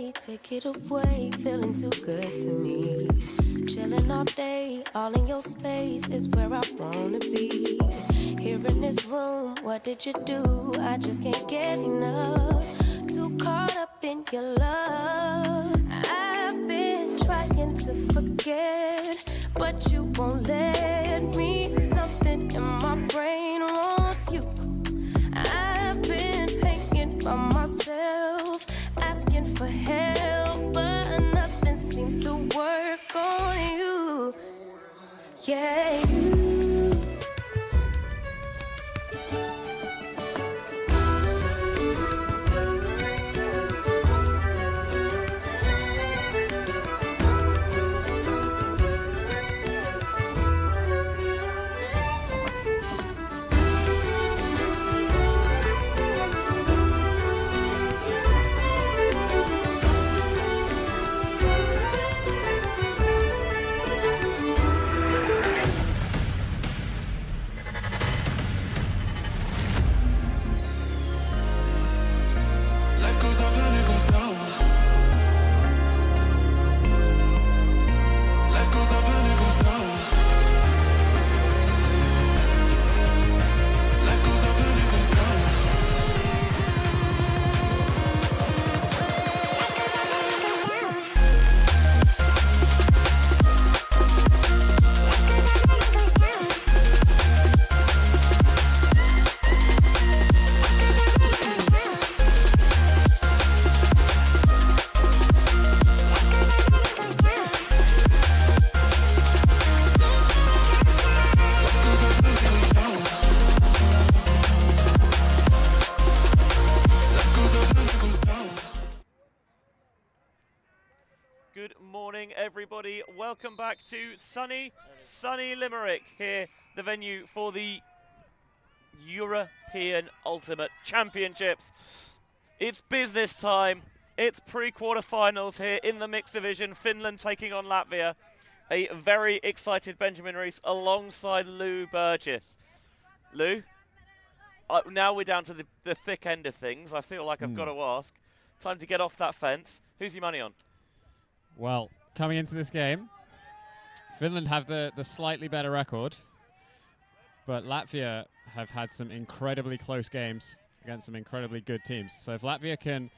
way, take it away, feeling too good to me. Chilling all day, all in your space is where I wanna be. Here in this room, what did you do? I just can't get enough. Too caught up in your love. I've been trying to forget, but you won't let me. Something in my brain wants you. I've been hanging by myself, asking for help, but nothing seems to work on you. Yeah, you. Good morning, everybody. Welcome back to sunny Limerick, here, the venue for the European Ultimate Championships. It's business time. It's pre-quarterfinals here in the mixed division. Finland taking on Latvia. A very excited Benjamin Rees alongside Lou Burgess. Lou, now we're down to the thick end of things. I feel like I've got to ask. Time to get off that fence. Who's your money on? Well, coming into this game, Finland have the slightly better record, but Latvia have had some incredibly close games against some incredibly good teams. So if Latvia can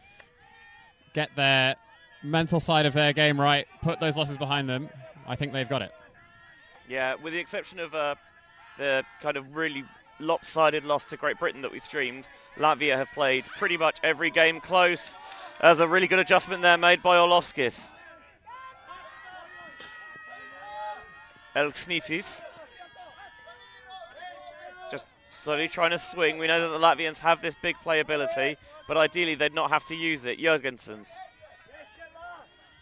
get their mental side of their game right, put those losses behind them, I think they've got it. Yeah, with the exception of the kind of really lopsided loss to Great Britain that we streamed, Latvia have played pretty much every game close. There's a really good adjustment there made by Orlovskis. Elksnitis just slowly trying to swing. We know that the Latvians have this big playability, but ideally they'd not have to use it. Jurgensens.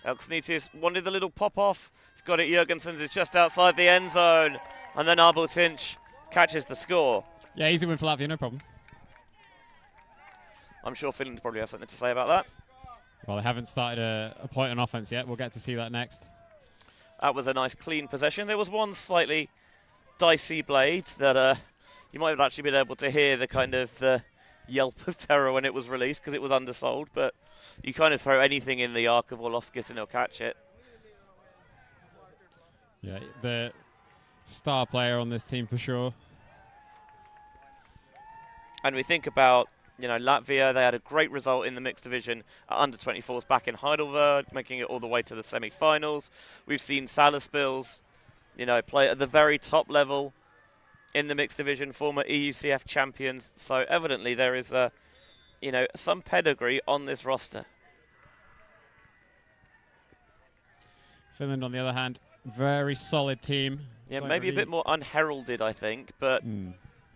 Elksnitis wanted the little pop-off. He's got it. Jurgensens is just outside the end zone. And then Arbultinch catches the score. Yeah, easy win for Latvia, no problem. I'm sure Finland probably have something to say about that. Well, they haven't started a point on offense yet. We'll get to see that next. That was a nice clean possession. There was one slightly dicey blade that you might have actually been able to hear the kind of yelp of terror when it was released because it was undersold, but you kind of throw anything in the arc of Orlovskis and he'll catch it. Yeah, the star player on this team for sure. And we think about, Latvia, they had a great result in the mixed division at under-24s back in Heidelberg, making it all the way to the semi-finals. We've seen Salaspils, play at the very top level in the mixed division, former EUCF champions. So evidently there is, some pedigree on this roster. Finland, on the other hand, very solid team. Yeah, maybe a bit more unheralded, I think, but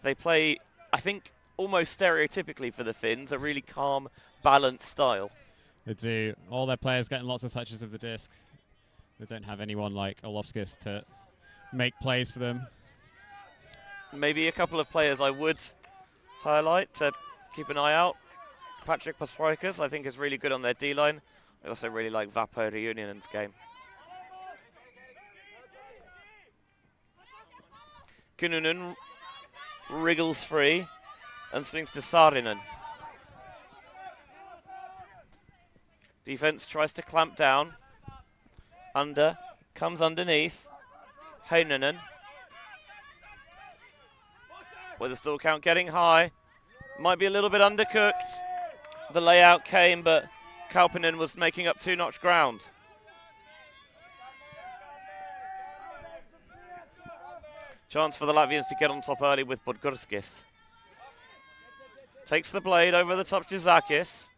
they play, I think, almost stereotypically for the Finns, a really calm, balanced style. They do. All their players getting lots of touches of the disc. They don't have anyone like Orlovskis to make plays for them. Maybe a couple of players I would highlight to keep an eye out. Patrick Pastroikas, I think, is really good on their D-line. I also really like Vapo Reunionen's game. Kinnunen wriggles free and swings to Saarinen. Defense tries to clamp down. Under, comes underneath. Heinonen. With the stall count getting high. Might be a little bit undercooked. The layout came, but Kaupinen was making up too-notch ground. Chance for the Latvians to get on top early with Podgorskis. Takes the blade over the top to Zakis.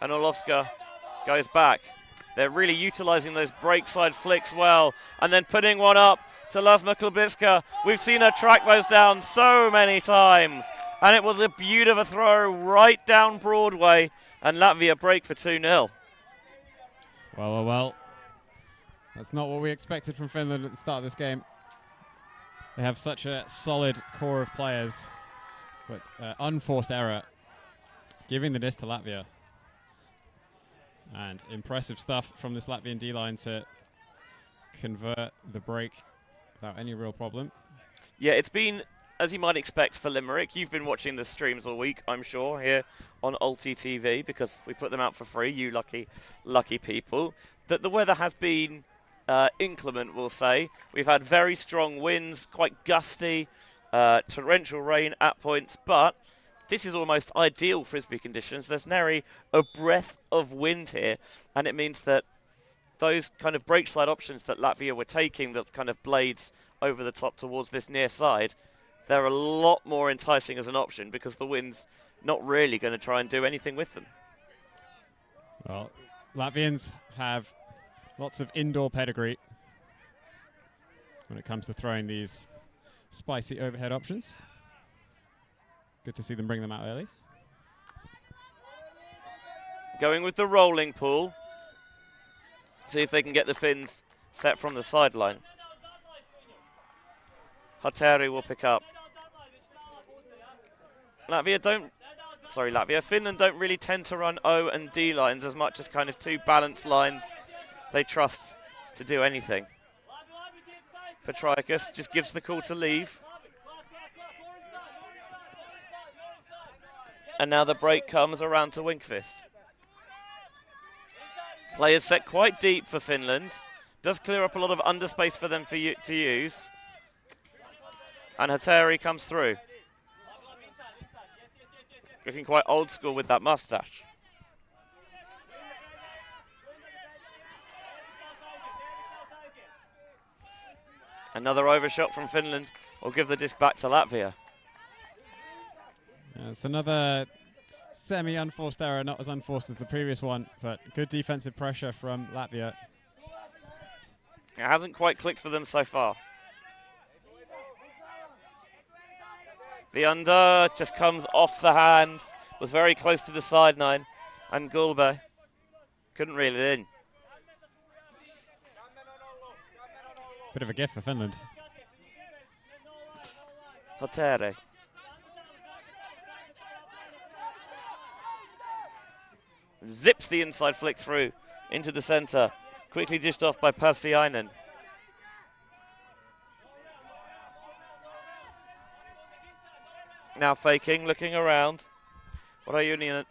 And Orlovska goes back. They're really utilising those break side flicks well. And then putting one up to Lasma Klubitska. We've seen her track those down so many times. And it was a beautiful throw right down Broadway. And Latvia break for 2-0. Well. That's not what we expected from Finland at the start of this game. They have such a solid core of players. But unforced error, giving the disc to Latvia. And impressive stuff from this Latvian D-line to convert the break without any real problem. Yeah, it's been, as you might expect for Limerick. You've been watching the streams all week, I'm sure, here on ULTI.TV, because we put them out for free, you lucky people. That the weather has been inclement, we'll say. We've had very strong winds, quite gusty, torrential rain at points, but this is almost ideal Frisbee conditions. There's nary a breath of wind here, and it means that those kind of break side options that Latvia were taking, the kind of blades over the top towards this near side, they're a lot more enticing as an option because the wind's not really going to try and do anything with them. Well, Latvians have lots of indoor pedigree when it comes to throwing these spicy overhead options. Good to see them bring them out early. Going with the rolling pool. See if they can get the Finns set from the sideline. Hateri will pick up. Finland don't really tend to run O and D lines as much as kind of two balanced lines they trust to do anything. Petrikis just gives the call to leave. And now the break comes around to Winkvist. Players set quite deep for Finland. Does clear up a lot of underspace for them to use. And Hateri comes through. Looking quite old school with that moustache. Another overshot from Finland will give the disc back to Latvia. It's another semi-unforced error, not as unforced as the previous one, but good defensive pressure from Latvia. It hasn't quite clicked for them so far. The under just comes off the hands, was very close to the sideline, and Gulbe couldn't reel it in. Bit of a gift for Finland. Hateri. Zips the inside flick through into the centre. Quickly dished off by Persiainen. Now faking, looking around. Rayunen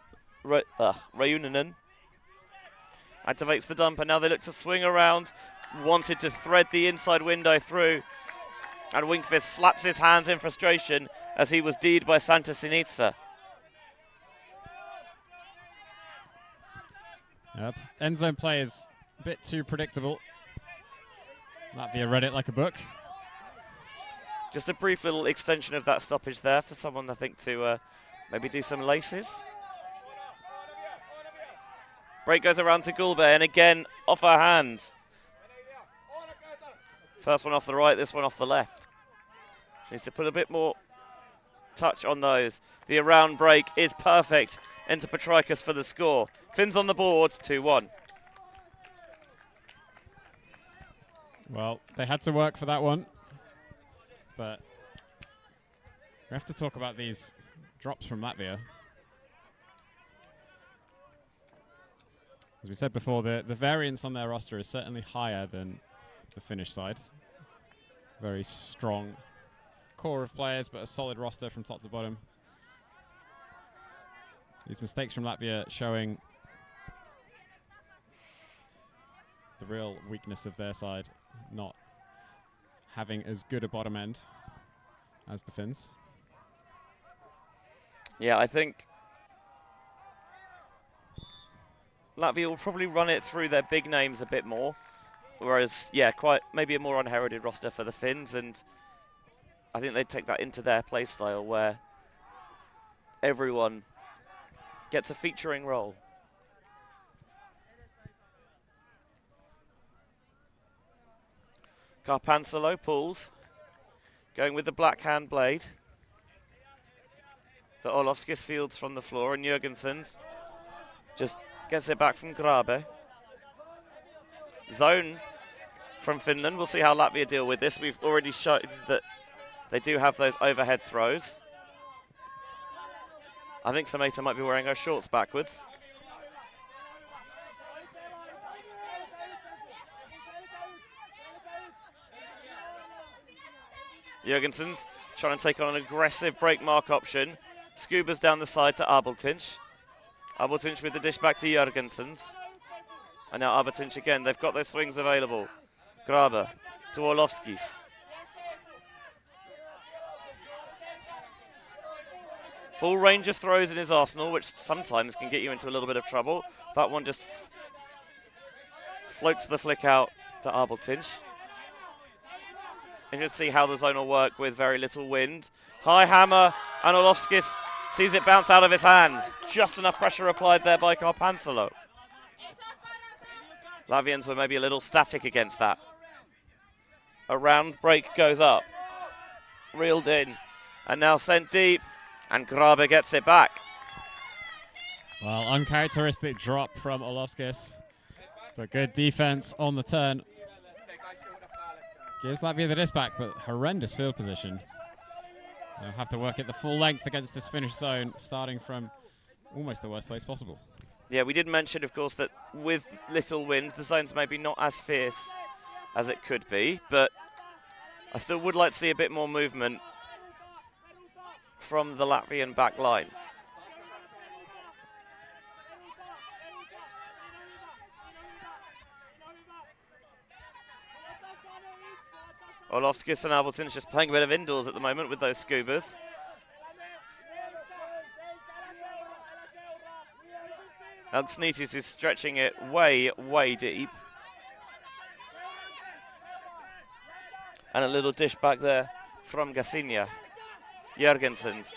activates the dumper. Now they look to swing around. Wanted to thread the inside window through. And Winkvist slaps his hands in frustration as he was D'd by Santa Sinica. Yep. End zone play is a bit too predictable. Latvia read it like a book. Just a brief little extension of that stoppage there for someone, I think, to maybe do some laces. Break goes around to Gulbe, and again, off her hands. First one off the right, this one off the left. Needs to put a bit more touch on those. The around break is perfect into Petrikis for the score. Finns on the board, 2-1. Well, they had to work for that one. But we have to talk about these drops from Latvia. As we said before, the variance on their roster is certainly higher than the Finnish side. Very strong core of players, but a solid roster from top to bottom. These mistakes from Latvia showing the real weakness of their side, not having as good a bottom end as the Finns. Yeah, I think Latvia will probably run it through their big names a bit more, whereas, yeah, quite maybe a more unheralded roster for the Finns, and I think they take that into their play style where everyone gets a featuring role. Carpansalo pulls, going with the black hand blade. The Olofskis fields from the floor, and Jurgensen's just gets it back from Grabe. Zone from Finland. We'll see how Latvia deal with this. We've already shown that they do have those overhead throws. I think Sameta might be wearing her shorts backwards. Jurgensen's trying to take on an aggressive break mark option. Scuba's down the side to Abeltinch. Abeltinch with the dish back to Jurgensen's. And now Abeltinch again. They've got their swings available. Grabe to Orlovskis. Full range of throws in his arsenal, which sometimes can get you into a little bit of trouble. That one just floats the flick out to Abeltinch. And just see how the zone will work with very little wind. High hammer, and Orlovskis sees it bounce out of his hands. Just enough pressure applied there by Carpansalo. Latvians were maybe a little static against that. A round break goes up. Reeled in. And now sent deep. And Grabe gets it back. Well, uncharacteristic drop from Orlovskis. But good defense on the turn. Gives Latvia the disc back, but horrendous field position. They'll have to work it the full length against this Finnish zone, starting from almost the worst place possible. Yeah, we did mention, of course, that with little wind, the zone's maybe not as fierce as it could be, but I still would like to see a bit more movement from the Latvian back line. Orlovskis and Abeltinch just playing a bit of indoors at the moment with those scubas. Alksnitis is stretching it way, way deep. And a little dish back there from Gasinja. Jurgensen's.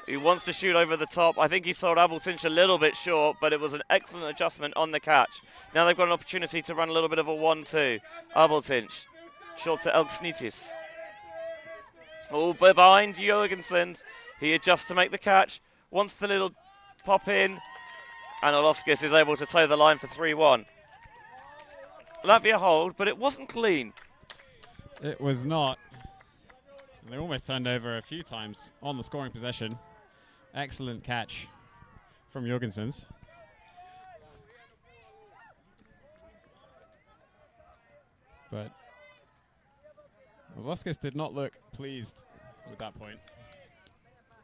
He wants to shoot over the top. I think he sold Abeltinch a little bit short, but it was an excellent adjustment on the catch. Now they've got an opportunity to run a little bit of a 1-2. Abeltinch. Short to Elksnitis. Oh, behind Jurgensen's. He adjusts to make the catch. Wants the little pop in. And Orlovskis is able to toe the line for 3-1. Latvia hold, but it wasn't clean. It was not. They almost turned over a few times on the scoring possession. Excellent catch from Jurgensen's. But Orlovskis did not look pleased with that point,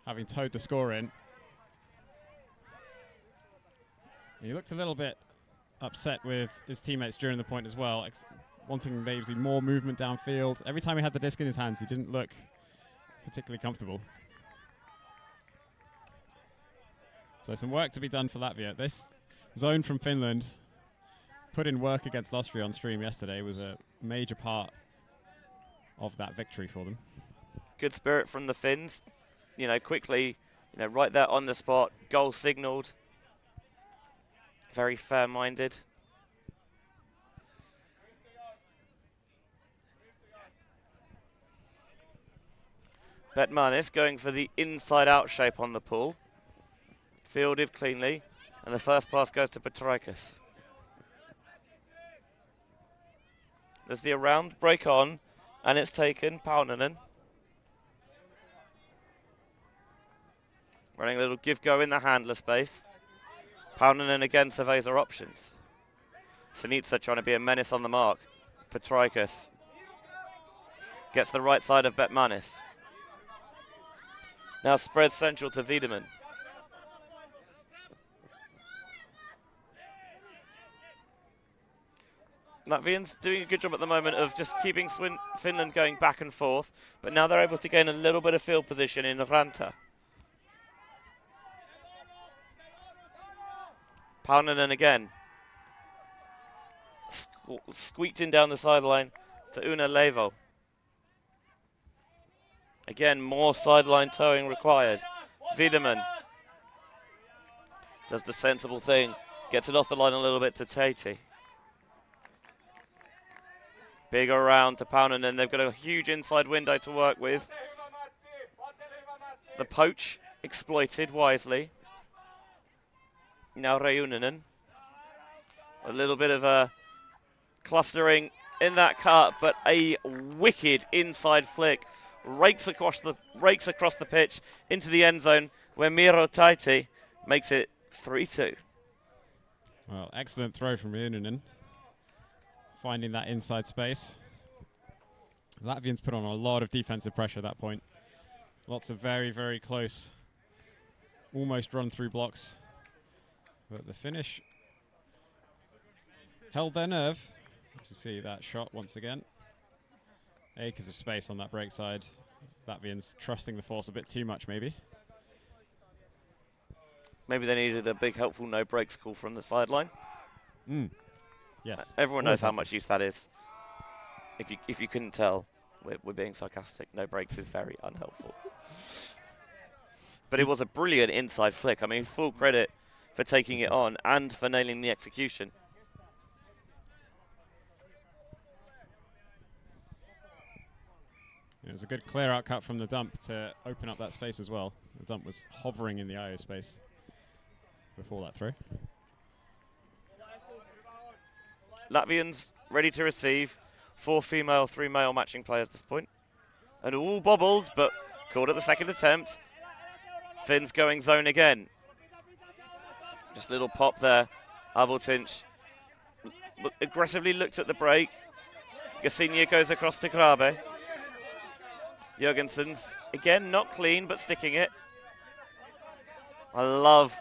having towed the score in. He looked a little bit upset with his teammates during the point as well, wanting maybe more movement downfield. Every time he had the disc in his hands, he didn't look particularly comfortable. So some work to be done for Latvia. This zone from Finland put in work against Austria on stream yesterday, was a major part of that victory for them. Good spirit from the Finns. You know, quickly, right there on the spot, goal signalled. Very fair-minded. Betmanis going for the inside-out shape on the pull. Fielded cleanly, and the first pass goes to Petraikas. There's the around break on, and it's taken. Paunanen. Running a little give-go in the handler space. Paunanen again surveys her options. Sinitsa trying to be a menace on the mark. Petraikas gets the right side of Betmanis. Now spreads central to Wiedemann. Latvians doing a good job at the moment of just keeping Finland going back and forth, but now they're able to gain a little bit of field position in Ranta. Paunanen again. Squeaked in down the sideline to Una Levo. Again, more sideline towing required. Wiedemann does the sensible thing, gets it off the line a little bit to Tate. Big around to Paunanen. They've got a huge inside window to work with. The poach exploited wisely. Now Reunanen. A little bit of a clustering in that cut, but a wicked inside flick rakes across the pitch into the end zone, where Miro Tate makes it 3-2. Well, excellent throw from Reunanen, finding that inside space. Latvians put on a lot of defensive pressure at that point. Lots of very, very close, almost run-through blocks. But the Finnish held their nerve. You see that shot once again. Acres of space on that break side. Latvians trusting the force a bit too much, maybe. Maybe they needed a big, helpful no breaks call from the sideline. Yes. Everyone knows how much use that is. If you couldn't tell, we're being sarcastic. No breaks is very unhelpful. But it was a brilliant inside flick. I mean, full credit for taking it on and for nailing the execution. It was a good clear-out cut from the dump to open up that space as well. The dump was hovering in the IO space before that throw. Latvians ready to receive. 4 female, 3 male matching players at this point. And all bobbled, but called at the second attempt. Finns going zone again. Just a little pop there. Abeltinch aggressively looked at the break. Gassinia goes across to Grabe. Jurgensen's, again, not clean, but sticking it. I love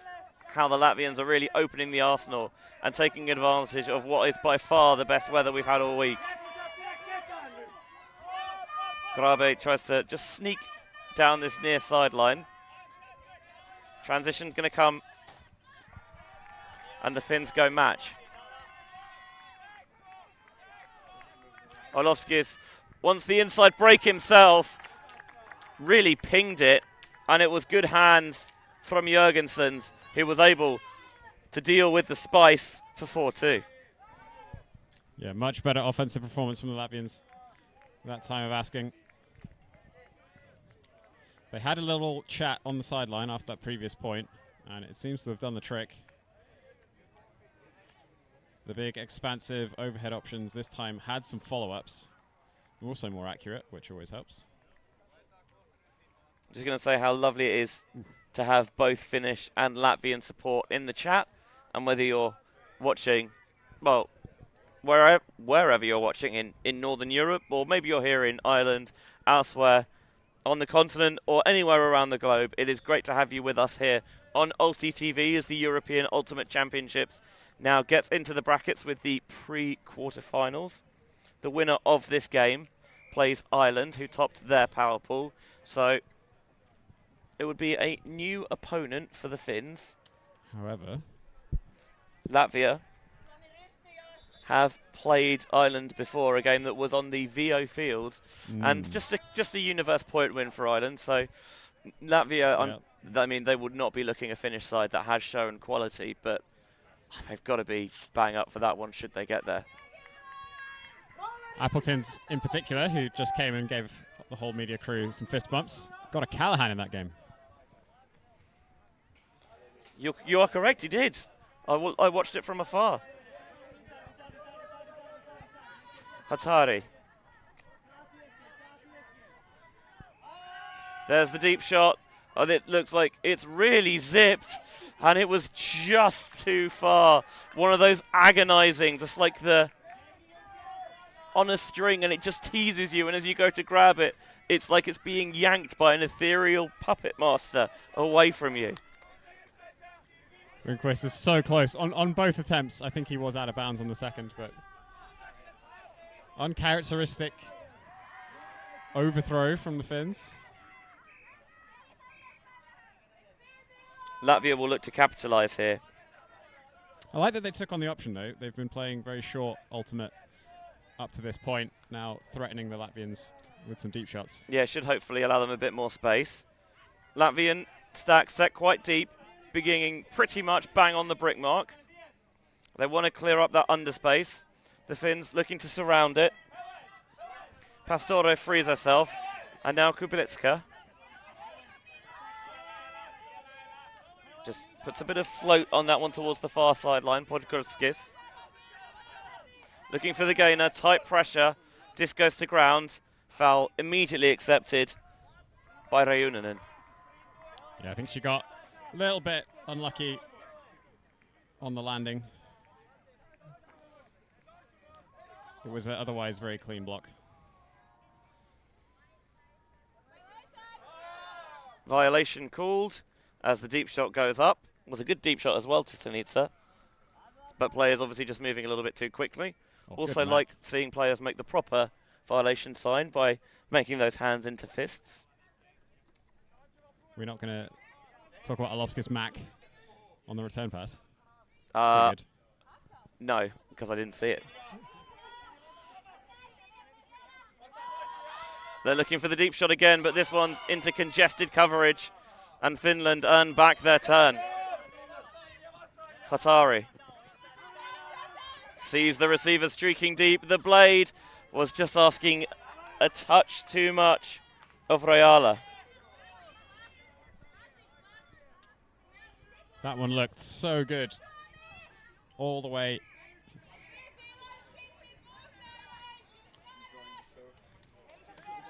how the Latvians are really opening the arsenal and taking advantage of what is by far the best weather we've had all week. Grabe tries to just sneak down this near sideline. Transition's going to come, and the Finns go match. Orlovskis wants the inside break himself, really pinged it, and it was good hands from Jurgensen's, who was able to deal with the spice for 4-2. Yeah, much better offensive performance from the Latvians that time of asking. They had a little chat on the sideline after that previous point, and it seems to have done the trick. The big, expansive overhead options this time had some follow-ups. Also more accurate, which always helps. Just going to say how lovely it is to have both Finnish and Latvian support in the chat. And whether you're watching, well, wherever you're watching in Northern Europe, or maybe you're here in Ireland, elsewhere, on the continent, or anywhere around the globe, it is great to have you with us here on ULTI.TV as the European Ultimate Championships now gets into the brackets with the pre-quarterfinals. The winner of this game plays Ireland, who topped their power pool. So it would be a new opponent for the Finns. However, Latvia have played Ireland before, a game that was on the VO field, and just a universe point win for Ireland. So Latvia, I mean, they would not be looking a Finnish side that has shown quality, but they've got to be bang up for that one should they get there. Appleton's in particular, who just came and gave the whole media crew some fist bumps, got a Callahan in that game. You are correct, he did. I watched it from afar. Hatari. There's the deep shot, and it looks like it's really zipped, and it was just too far. One of those agonizing, just like the on a string, and it just teases you, and as you go to grab it, it's like it's being yanked by an ethereal puppet master away from you. Lundqvist is so close. On both attempts, I think he was out of bounds on the second, but Uncharacteristic overthrow from the Finns. Latvia will look to capitalise here. I like that they took on the option, though. They've been playing very short ultimate up to this point, now threatening the Latvians with some deep shots. Yeah, should hopefully allow them a bit more space. Latvian stack set quite deep, beginning pretty much bang on the brick mark. They want to clear up that underspace. The Finns looking to surround it. Pastore frees herself, and now Kublitska just puts a bit of float on that one towards the far sideline. Podgorskis looking for the gainer, tight pressure, disc goes to ground, foul immediately accepted by Reunanen. Yeah, I think she got a little bit unlucky on the landing. It was an otherwise very clean block. Violation called as the deep shot goes up. It was a good deep shot as well to Sinitsa, but players obviously just moving a little bit too quickly. Also like seeing players make the proper violation sign by making those hands into fists. We're not going to talk about Alovskis Mac on the return pass. No, because I didn't see it. They're looking for the deep shot again, but this one's into congested coverage, and Finland earn back their turn. Hatari sees the receiver streaking deep. The blade was just asking a touch too much of Rajala. That one looked so good all the way.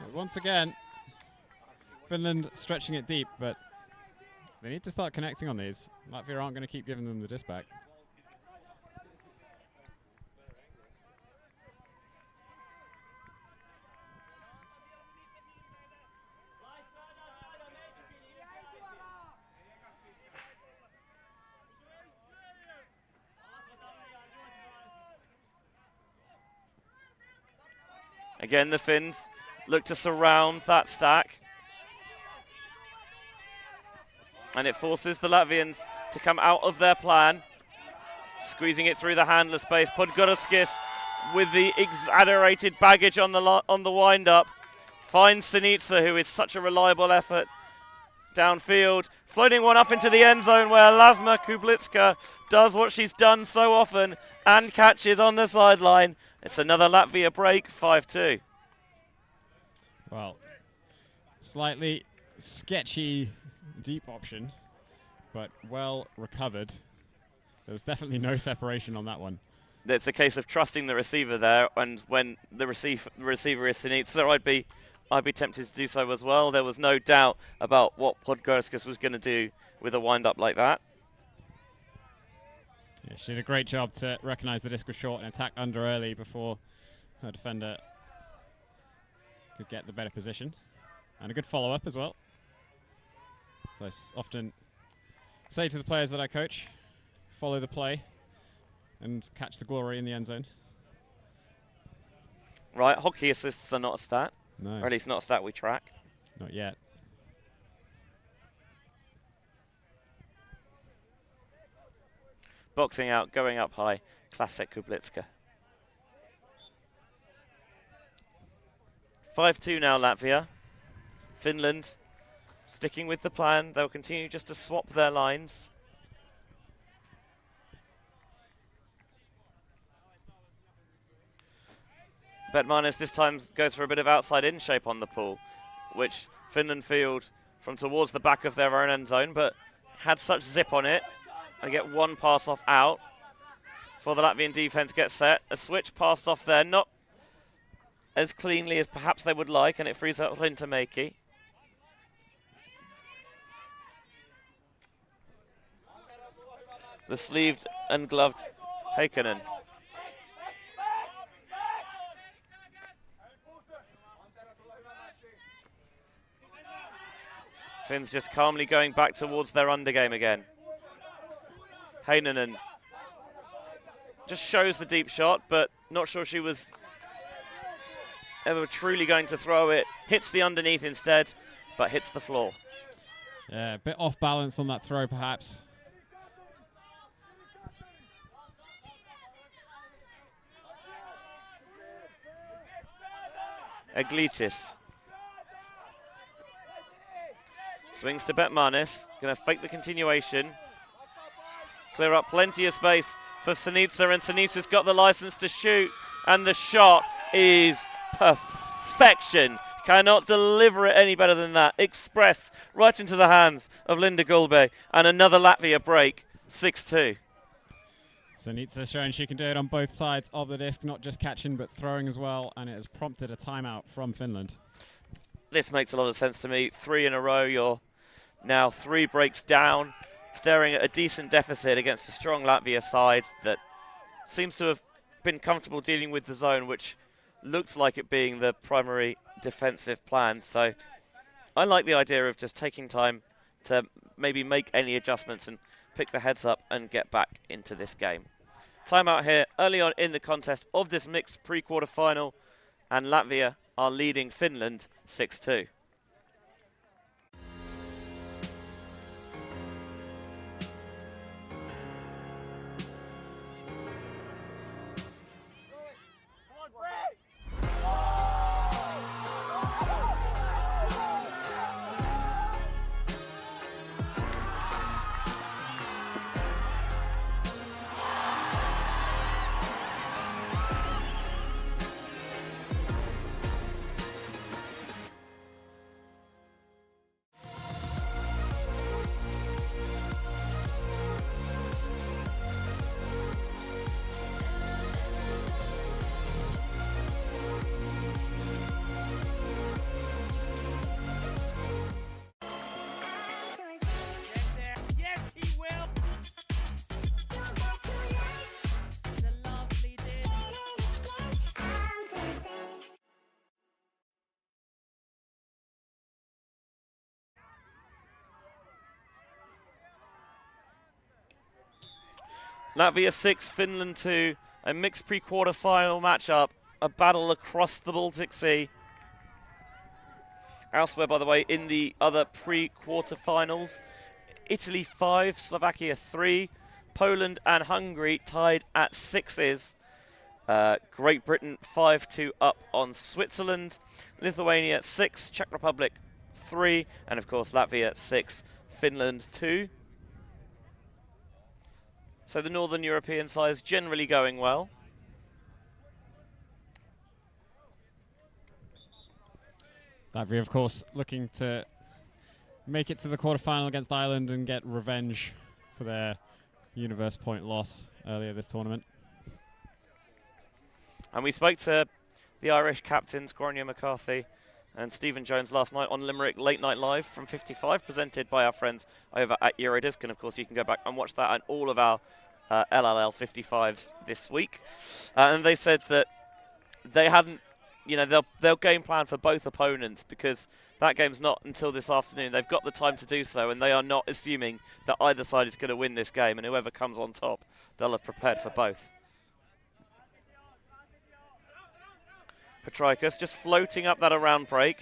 But once again, Finland stretching it deep, but they need to start connecting on these. Latvia aren't going to keep giving them the disc back. Again, the Finns look to surround that stack. And it forces the Latvians to come out of their plan. Squeezing it through the handler space. Podgorskis with the exaggerated baggage on the wind-up. Finds Sinitsa, who is such a reliable effort downfield. Floating one up into the end zone where Lasma Kublitska does what she's done so often and catches on the sideline. It's another Latvia break, 5-2. Well, slightly sketchy deep option, but well recovered. There was definitely no separation on that one. It's a case of trusting the receiver there, and when the receiver is Sinitsa, I'd be tempted to do so as well. There was no doubt about what Podgorskis was going to do with a wind-up like that. Yeah, she did a great job to recognise the disc was short and attack under early before her defender could get the better position. And a good follow-up as well. So I often say to the players that I coach, follow the play and catch the glory in the end zone. Right, hockey assists are not a stat. No. Or at least not a stat we track. Not yet. Boxing out, going up high. Classic Kublitska. 5-2 now, Latvia. Finland sticking with the plan. They'll continue just to swap their lines. Betmanis this time goes for a bit of outside-in shape on the pool, which Finland field from towards the back of their own end zone, but had such zip on it. They get one pass off out before the Latvian defense gets set. A switch passed off there, not as cleanly as perhaps they would like, and it frees up Rintamäki. The sleeved and gloved Heikkinen. Finns just calmly going back towards their undergame again. Heinonen just shows the deep shot, but not sure she was ever truly going to throw it. Hits the underneath instead, but hits the floor. Yeah, a bit off balance on that throw, perhaps. Aglitis. Swings to Betmanis. Going to fake the continuation. Clear up plenty of space for Sinitsa, and Sinitsa's got the license to shoot, and the shot is perfection. Cannot deliver it any better than that. Express right into the hands of Linda Gulbe, and another Latvia break, 6-2. Sinitsa showing she can do it on both sides of the disc, not just catching but throwing as well, and it has prompted a timeout from Finland. This makes a lot of sense to me. 3 in a row, you're now 3 breaks down, staring at a decent deficit against a strong Latvia side that seems to have been comfortable dealing with the zone, which looks like it being the primary defensive plan. So I like the idea of just taking time to maybe make any adjustments and pick the heads up and get back into this game. Timeout here early on in the contest of this mixed pre-quarter final, and Latvia are leading Finland 6-2. Latvia 6, Finland 2, a mixed pre-quarter final matchup, a battle across the Baltic Sea. Elsewhere, by the way, in the other pre-quarter finals, Italy 5, Slovakia 3, Poland and Hungary tied at 6s. Great Britain 5-2 up on Switzerland, Lithuania 6, Czech Republic 3, and of course Latvia 6, Finland 2. So the Northern European sides generally going well. Latvia, of course, looking to make it to the quarterfinal against Ireland and get revenge for their universe point loss earlier this tournament. And we spoke to the Irish captains, Gráinne McCarthy and Stephen Jones, last night on Limerick Late Night Live from 55, presented by our friends over at Eurodisc. And of course, you can go back and watch that and all of our LLL 55s this week. And they said that they hadn't, they'll game plan for both opponents because that game's not until this afternoon. They've got the time to do so, and they are not assuming that either side is going to win this game, and whoever comes on top, they'll have prepared for both. Petraikas just floating up that around break.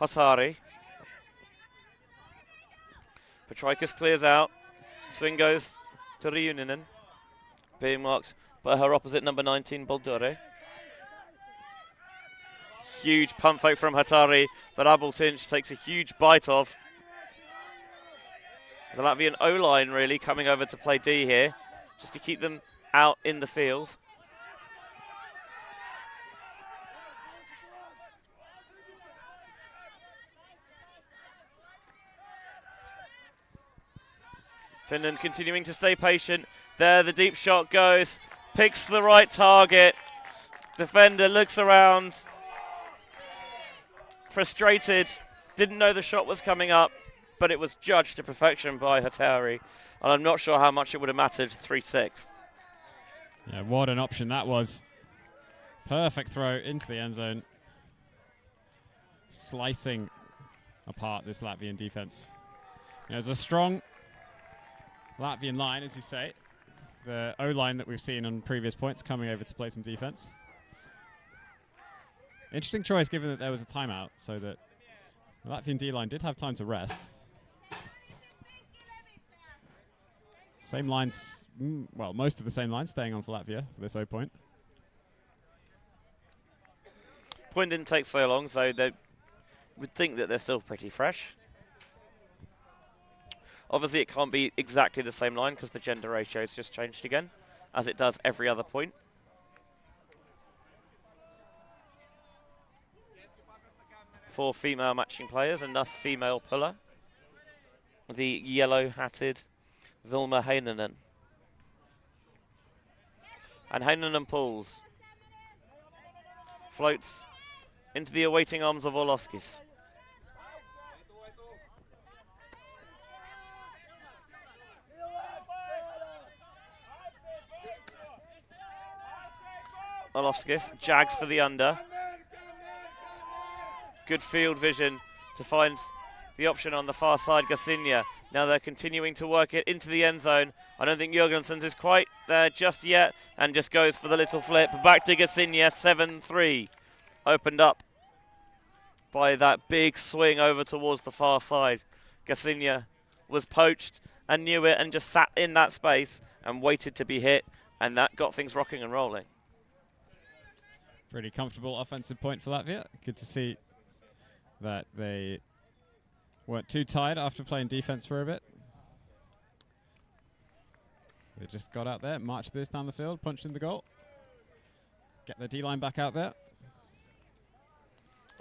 Hatari. Petraikas clears out. Swing goes to Riuninen. Being marked by her opposite, number 19, Boldure. Huge pump fake from Hatari that Abultinch takes a huge bite of. The Latvian O-line really coming over to play D here, just to keep them out in the field. Finland continuing to stay patient. There the deep shot goes. Picks the right target. Defender looks around. Frustrated. Didn't know the shot was coming up, but it was judged to perfection by Hatari. And I'm not sure how much it would have mattered, 3-6. Yeah, what an option that was. Perfect throw into the end zone. Slicing apart this Latvian defense. There's a strong Latvian line, as you say. The O-line that we've seen on previous points coming over to play some defense. Interesting choice given that there was a timeout, so that the Latvian D-line did have time to rest. Same lines, well, most of the same lines staying on for Latvia for this 0 point. Point didn't take so long, so they would think that they're still pretty fresh. Obviously, it can't be exactly the same line because the gender ratio has just changed again, as it does every other point. For female matching players and thus female puller, the yellow-hatted Vilma Heinonen. And Heinonen pulls. Floats into the awaiting arms of Orlovskis. Orlovskis jags for the under. Good field vision to find the option on the far side, Gassinia. Now they're continuing to work it into the end zone. I don't think Jurgensen's is quite there just yet, and just goes for the little flip. Back to Gassinia, 7-3. Opened up by that big swing over towards the far side. Gassinia was poached and knew it and just sat in that space and waited to be hit, and that got things rocking and rolling. Pretty comfortable offensive point for Latvia. Good to see that they weren't too tired after playing defense for a bit. They just got out there, marched this down the field, punched in the goal. Get the D-line back out there.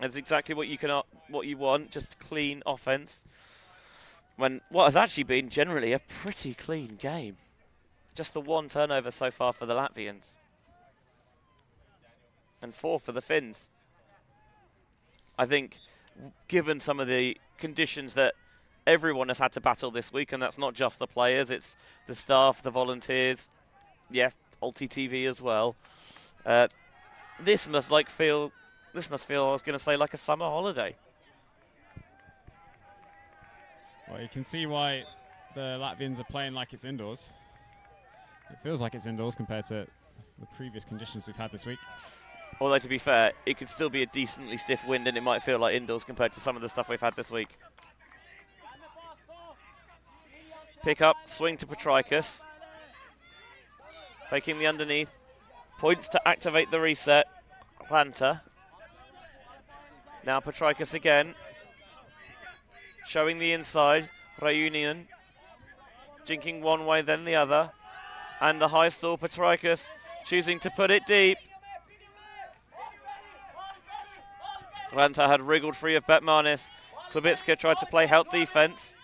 That's exactly what you want, just clean offense. When what has actually been generally a pretty clean game. Just the one turnover so far for the Latvians. And 4 for the Finns. I think, given some of the conditions that everyone has had to battle this week, and that's not just the players, it's the staff, the volunteers, yes, ULTI.TV as well. This must feel, I was going to say, like a summer holiday. Well, you can see why the Latvians are playing like it's indoors. It feels like it's indoors compared to the previous conditions we've had this week. Although, to be fair, it could still be a decently stiff wind and it might feel like indoors compared to some of the stuff we've had this week. Pick up, swing to Petrikis. Faking the underneath. Points to activate the reset. Ranta. Now Petrikis again. Showing the inside. Reunion. Jinking one way, then the other. And the high stall, Petrikis choosing to put it deep. Ranta had wriggled free of Betmanis. Klubitska tried to play help defense.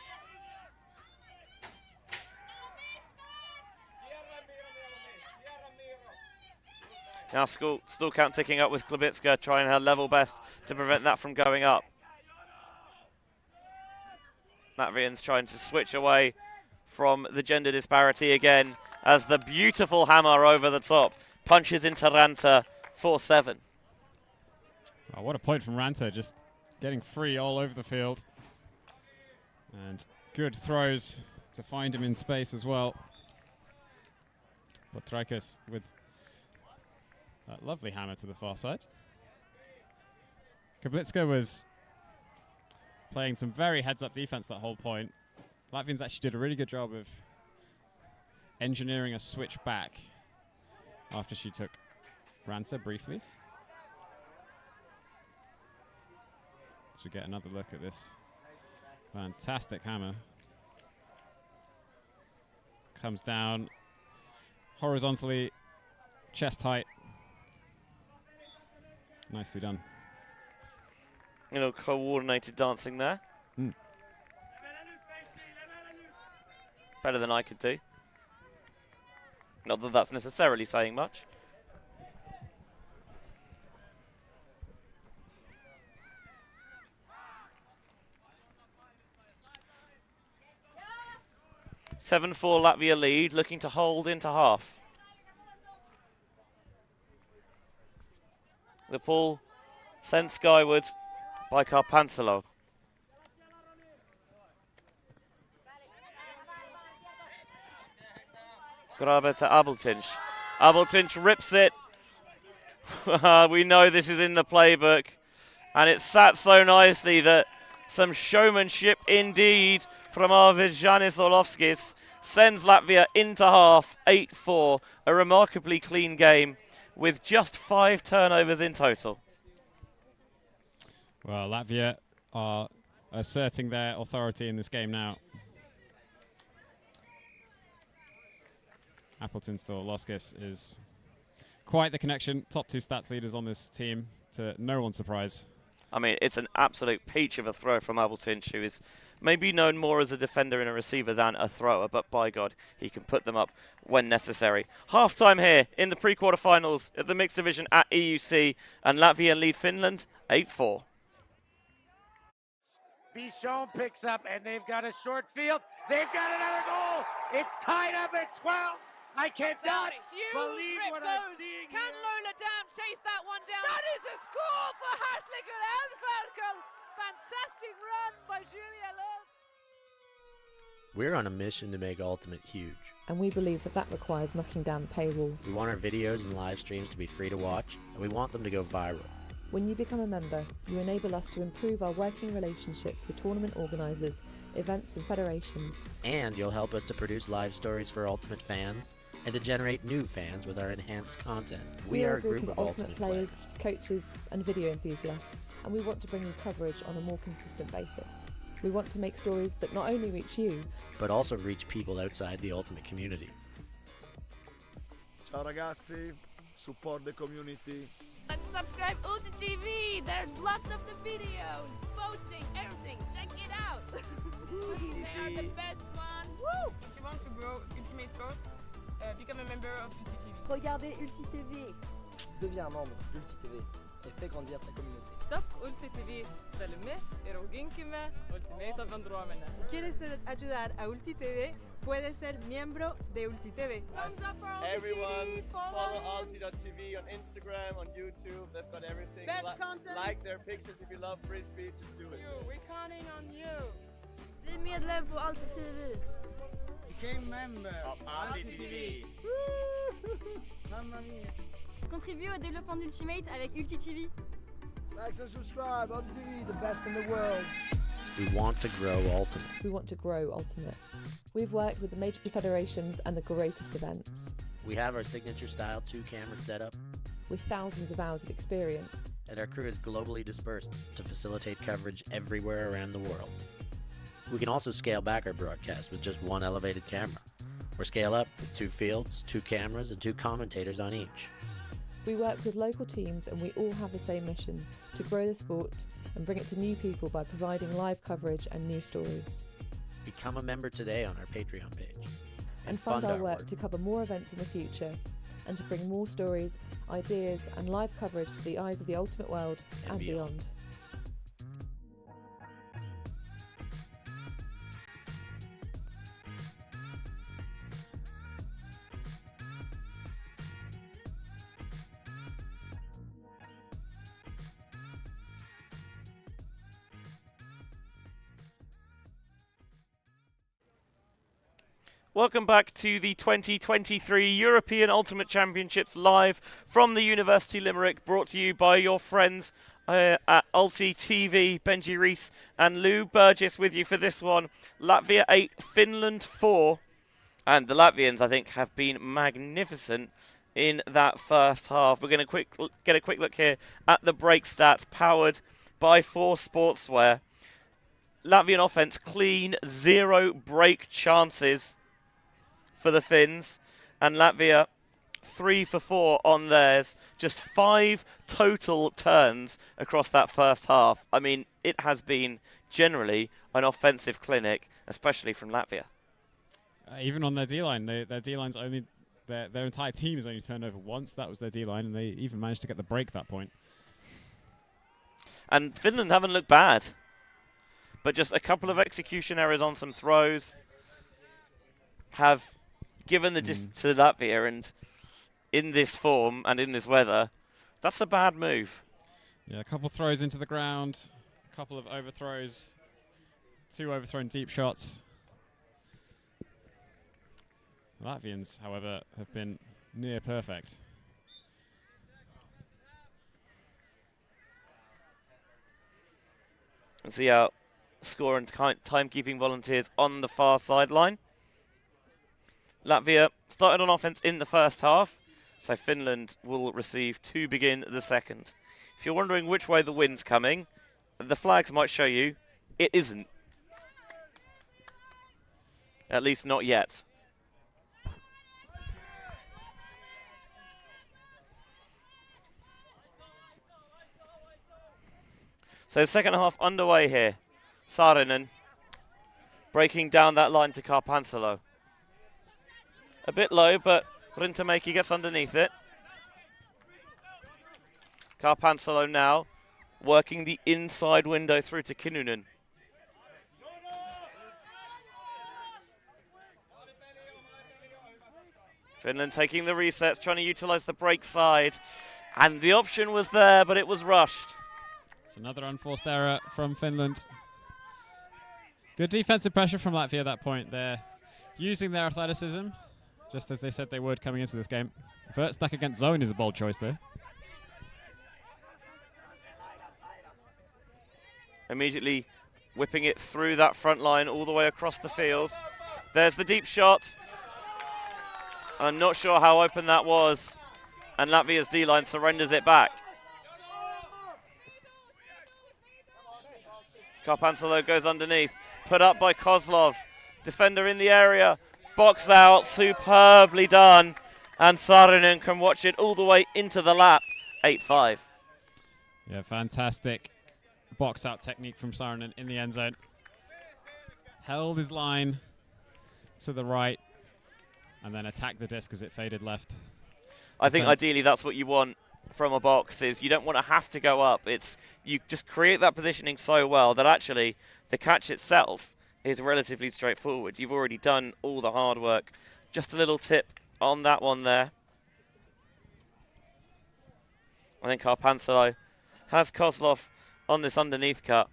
Now stall count ticking up with Klubitska trying her level best to prevent that from going up. Latvians trying to switch away from the gender disparity again as the beautiful hammer over the top punches into Ranta 4-7. Oh, what a point from Ranta, just getting free all over the field. And good throws to find him in space as well. Petrikis with that lovely hammer to the far side. Kablitska was playing some very heads-up defense that whole point. Latvians actually did a really good job of engineering a switch back after she took Ranta briefly. We get another look at this fantastic hammer. Comes down horizontally, chest height. Nicely done. You know, coordinated dancing there. Better than I could do. Not that that's necessarily saying much. (7-4) Latvia lead, looking to hold into half. The ball sent skyward by Carpansalo. Grabber to Abeltinch. Abeltinch rips it We know this is in the playbook, and it's sat so nicely that some showmanship indeed from Arvid Janis Orlovskis sends Latvia into half 8-4, a remarkably clean game with just 5 turnovers in total. Well, Latvia are asserting their authority in this game now. Appleton to Orlovskis is quite the connection. Top 2 stats leaders on this team, to no one's surprise. I mean, it's an absolute peach of a throw from Appleton, who is maybe known more as a defender and a receiver than a thrower, but by God, he can put them up when necessary. Half-time here in the pre-quarterfinals at the mixed division at EUC, and Latvia lead Finland 8-4. Bichon picks up, and they've got a short field. They've got another goal. It's tied up at 12. I cannot believe what I'm seeing Can here. Lola Dam chase that one down? That is a score for Hartliger Elferkel. Fantastic run by Julia Lutz. We're on a mission to make Ultimate huge. And we believe that requires knocking down the paywall. We want our videos and live streams to be free to watch, and we want them to go viral. When you become a member, you enable us to improve our working relationships with tournament organisers, events and federations. And you'll help us to produce live stories for Ultimate fans, and to generate new fans with our enhanced content. We are a group of Ultimate players, coaches and video enthusiasts, and we want to bring you coverage on a more consistent basis. We want to make stories that not only reach you, but also reach people outside the Ultimate community. Ciao ragazzi, support the community. Let's subscribe ULTI.TV. There's lots of the videos, posting, everything. Check it out. They are the best one. Woo! If you want to grow Ultimate Sport, become a member of ULTI.TV. Regardez ULTI.TV. Deviens un membre d'ULTI.TV et fais grandir ta communauté. Stop ULTI.TV. Följ y roginki med Ultimate vendromene. Si quieres ayudar a ULTI.TV, puedes ser miembro de ULTI.TV. Everyone, follow ULTI.TV on Instagram, on YouTube. They've got everything. Best content. Like their pictures if you love Frisbee, just do it. We're counting on you. Bli medlem på ULTI.TV. Became member of ULTI.TV. Mamma mia. Contribue au développement d'Ultimate avec ULTI.TV. Like and subscribe, ULTI.TV, the best in the world. We want to grow Ultimate. we want to grow Ultimate. We've worked with the major federations and the greatest events. We have our signature style 2-camera setup, With thousands of hours of experience, and our crew is globally dispersed to facilitate coverage everywhere around the world. We can also scale back our broadcast with just one elevated camera, or scale up with 2 fields, 2 cameras, and 2 commentators on each. we work with local teams and we all have the same mission, to grow the sport and bring it to new people by providing live coverage and news stories. Become a member today on our Patreon page. And fund our work to cover more events in the future and to bring more stories, ideas and live coverage to the eyes of the Ultimate world and beyond. Welcome back to the 2023 European Ultimate Championships live from the University Limerick, brought to you by your friends at ULTI.TV. Benji Rees and Lou Burgess with you for this one. Latvia 8, Finland 4. And the Latvians, I think, have been magnificent in that first half. We're going to get a quick look here at the break stats powered by 4 Sportswear. Latvian offense clean, 0 break chances for the Finns, and Latvia 3 for 4 on theirs. Just 5 total turns across that first half. I mean, it has been generally an offensive clinic, especially from Latvia. Even on their D-line, their D-line's only their entire team has only turned over once. That was their D-line, and they even managed to get the break at that point. And Finland haven't looked bad, but just a couple of execution errors on some throws have given the distance to Latvia, and in this form and in this weather, that's a bad move. Yeah, a couple throws into the ground, a couple of overthrows, 2 overthrown deep shots. The Latvians, however, have been near perfect. See our score and timekeeping volunteers on the far sideline. Latvia started on offense in the first half, so Finland will receive to begin the second. If you're wondering which way the wind's coming, the flags might show you it isn't. At least not yet. So the second half underway here. Saarinen breaking down that line to Carpansalo. A bit low, but Rintamäki gets underneath it. Carpansalo now working the inside window through to Kinnunen. Finland taking the resets, trying to utilise the break side. And the option was there, but it was rushed. It's another unforced error from Finland. Good defensive pressure from Latvia at that point. They're using their athleticism, just as they said they would coming into this game. Vert stuck against zone is a bold choice there. Immediately whipping it through that front line all the way across the field. There's the deep shot. I'm not sure how open that was. And Latvia's D-line surrenders it back. Carpansalo goes underneath. Put up by Kozlov. Defender in the area. Box out. Superbly done. And Saarinen can watch it all the way into the lap. 8-5. Yeah, fantastic box out technique from Saarinen in the end zone. Held his line to the right and then attacked the disc as it faded left. I think ideally that's what you want from a box, is you don't want to have to go up. It's you just create that positioning so well that actually the catch itself is relatively straightforward. You've already done all the hard work. Just a little tip on that one there. I think Carpansalo has Kozlov on this underneath cut,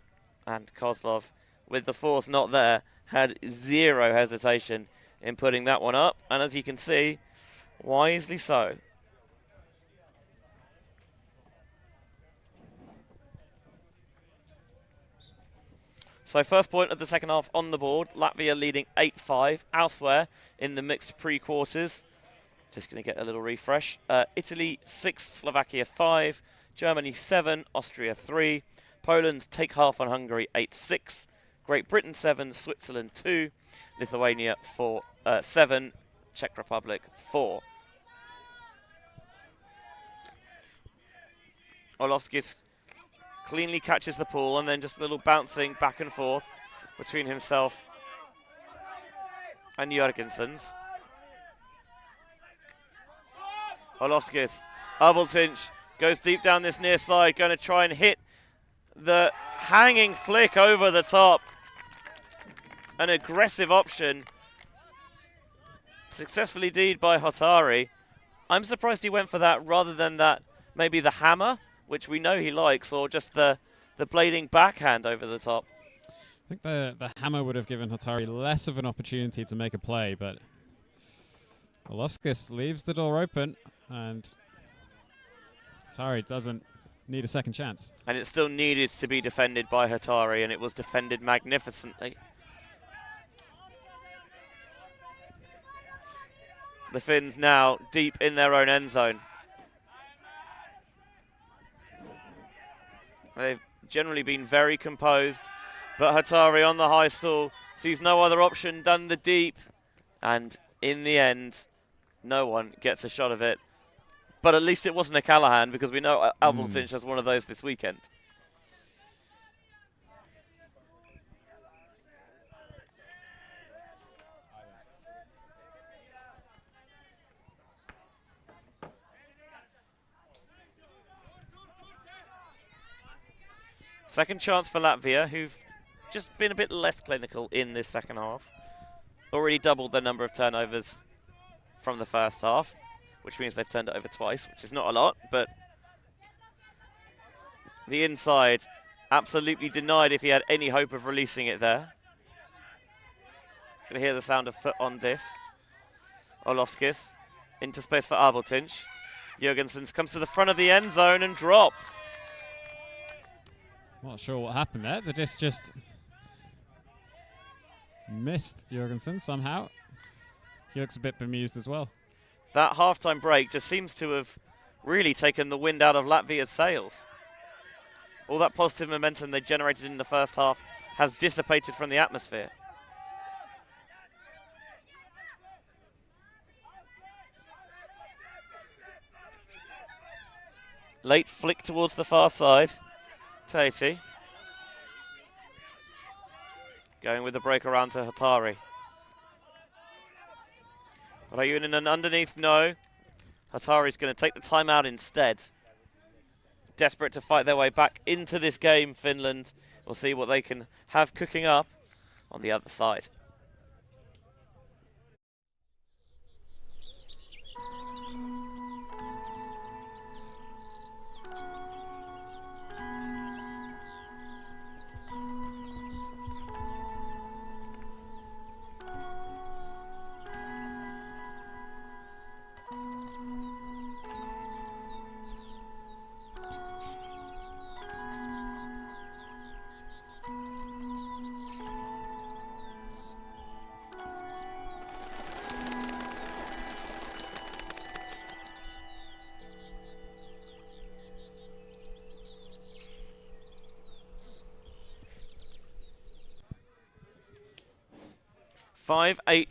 and Kozlov, with the force not there, had zero hesitation in putting that one up, and as you can see, wisely so. So first point of the second half on the board. Latvia leading 8-5. Elsewhere in the mixed pre-quarters. Just going to get a little refresh. Italy 6, Slovakia 5, Germany 7, Austria 3, Poland take half on Hungary 8-6, Great Britain 7, Switzerland 2, Lithuania 7, Czech Republic 4. Orlovskis cleanly catches the ball and then just a little bouncing back and forth between himself and Jørgensens. Orlovskis, Abeltinch goes deep down this near side, going to try and hit the hanging flick over the top. An aggressive option. Successfully D'd by Hatari. I'm surprised he went for that rather than that, maybe the hammer, which we know he likes, or just the blading backhand over the top. I think the hammer would have given Hatari less of an opportunity to make a play, but Orlovskis leaves the door open, and Hatari doesn't need a second chance. And it still needed to be defended by Hatari, and it was defended magnificently. The Finns now deep in their own end zone. They've generally been very composed, but Hatari on the high stall sees no other option than the deep, and in the end, no one gets a shot of it. But at least it wasn't a Callahan, because we know Abeltinch has one of those this weekend. Second chance for Latvia, who've just been a bit less clinical in this second half. Already doubled their number of turnovers from the first half, which means they've turned it over twice, which is not a lot, but the inside absolutely denied if he had any hope of releasing it there. Can hear the sound of foot on disc. Orlovskis into space for Abeltinch. Jørgensens comes to the front of the end zone and drops. Not sure what happened there. The disc just missed Jorgensen somehow. He looks a bit bemused as well. That halftime break just seems to have really taken the wind out of Latvia's sails. All that positive momentum they generated in the first half has dissipated from the atmosphere. Late flick towards the far side. Tatey. Going with the break around to Hatari. Rayunin and underneath, no. Hatari's going to take the timeout instead. Desperate to fight their way back into this game, Finland. We'll see what they can have cooking up on the other side.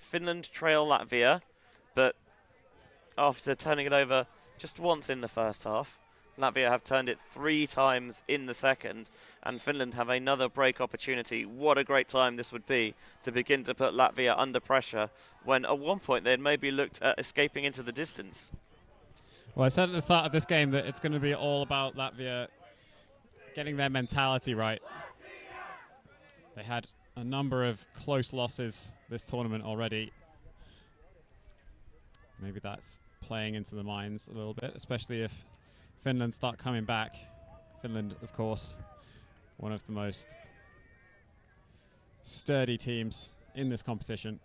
Finland trail Latvia, but after turning it over just once in the first half, Latvia have turned it 3 times in the second, and Finland have another break opportunity. What a great time this would be to begin to put Latvia under pressure when at one point they had maybe looked at escaping into the distance. Well, I said at the start of this game that it's going to be all about Latvia getting their mentality right. They had a number of close losses this tournament already. Maybe that's playing into the minds a little bit, especially if Finland start coming back. Finland, of course, one of the most sturdy teams in this competition.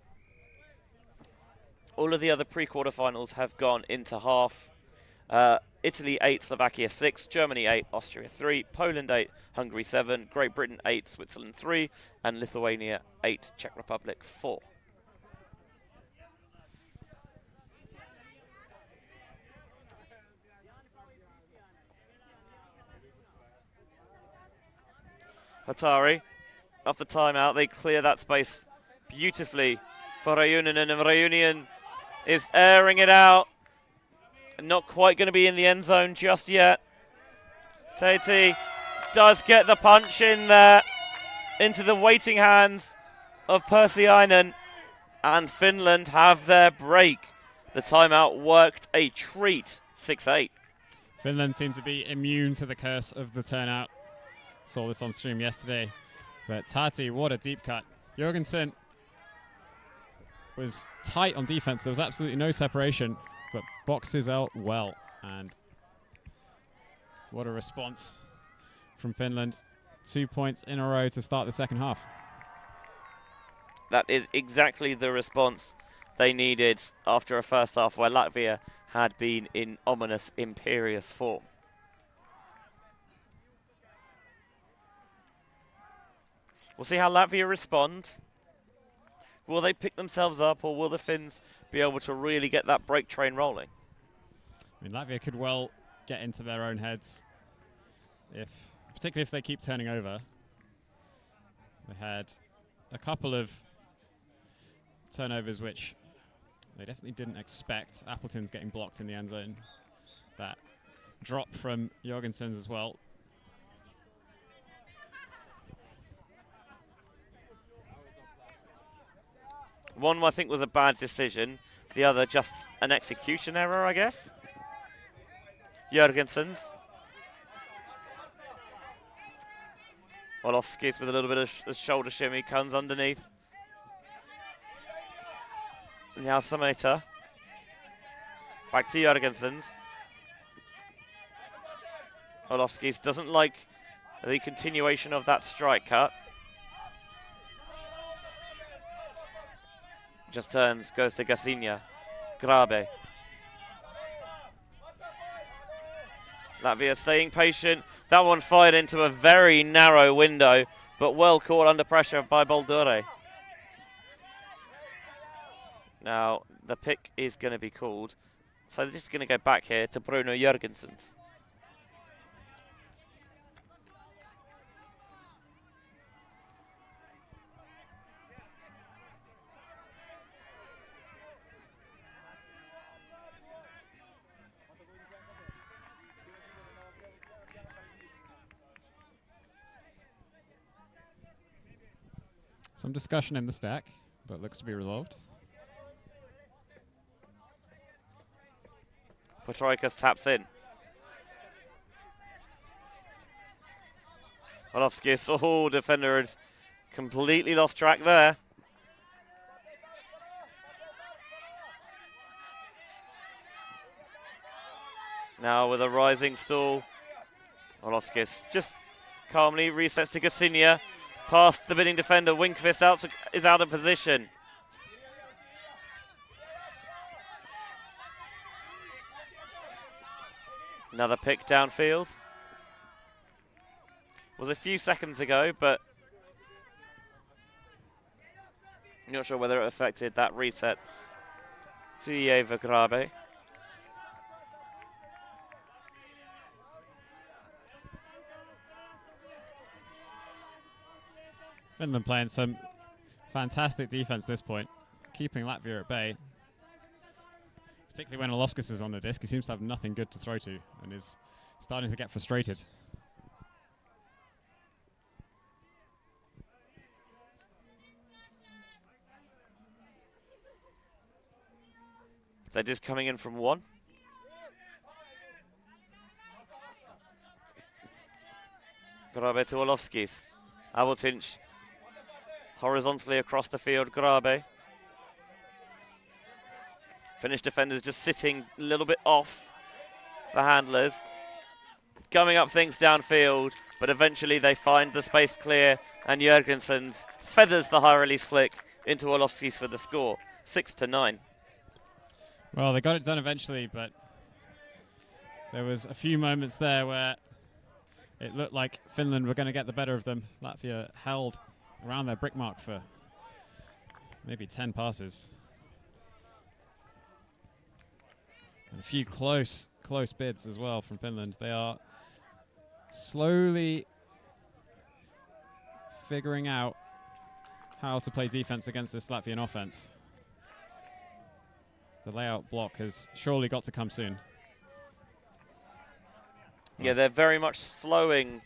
All of the other pre-quarterfinals have gone into half. Italy 8, Slovakia 6, Germany 8, Austria 3, Poland 8, Hungary 7, Great Britain 8, Switzerland 3, and Lithuania 8, Czech Republic 4. Hatari, off the timeout, they clear that space beautifully for Rayunin, and Rayunin is airing it out. Not quite going to be in the end zone just yet. Tatey does get the punch in there into the waiting hands of Persiainen, and Finland have their break. The timeout worked a treat, 6-8. Finland seem to be immune to the curse of the turnout. Saw this on stream yesterday. But Tati, what a deep cut. Jorgensen was tight on defense. There was absolutely no separation, but boxes out well. And what a response from Finland. 2 points in a row to start the second half. That is exactly the response they needed after a first half where Latvia had been in ominous, imperious form. We'll see how Latvia respond. Will they pick themselves up, or will the Finns be able to really get that break train rolling? I mean, Latvia could well get into their own heads, particularly if they keep turning over. They had a couple of turnovers which they definitely didn't expect. Appleton's getting blocked in the end zone. That drop from Jorgensen's as well. One, I think, was a bad decision. The other, just an execution error, I guess. Jorgensen's. Olofsky's with a little bit of a shoulder shimmy, comes underneath. Now Sameta. Back to Jorgensen's. Olofsky's doesn't like the continuation of that strike cut. Just turns, goes to Gasinha. Grabe. Latvia staying patient. That one fired into a very narrow window, but well caught under pressure by Boldure. Now, the pick is going to be called. So this is going to go back here to Bruno Jørgensen's. Some discussion in the stack, but looks to be resolved. Petroikas taps in. Orlovskis, oh, defender had completely lost track there. Now with a rising stall, Orlovskis just calmly resets to Gasinia. Past the bidding defender, Winkvist is out of position. Another pick downfield. Was a few seconds ago, but not sure whether it affected that reset to Eva Grabe. Finland playing some fantastic defense at this point, keeping Latvia at bay. Particularly when Orlovskis is on the disc, he seems to have nothing good to throw to and is starting to get frustrated. They're just coming in from one. Grabe to Orlovskis. Aveltinch horizontally across the field, Grabe. Finnish defenders just sitting a little bit off the handlers, gumming up things downfield, but eventually they find the space clear, and Jørgensen feathers the high release flick into Orlovskis for the score, 6-9. Well, they got it done eventually, but there was a few moments there where it looked like Finland were going to get the better of them. Latvia held around their brick mark for maybe 10 passes. And a few close bids as well from Finland. They are slowly figuring out how to play defense against this Latvian offense. The layout block has surely got to come soon. Yeah, they're very much slowing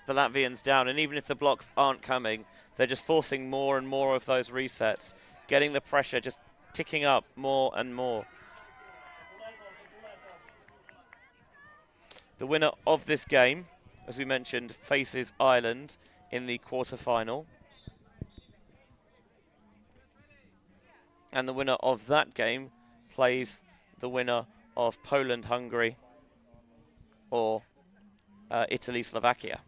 the Latvians down, and even if the blocks aren't coming, they're just forcing more and more of those resets, getting the pressure just ticking up more and more. The winner of this game, as we mentioned, faces Ireland in the quarter-final. And the winner of that game plays the winner of Poland-Hungary or Italy-Slovakia.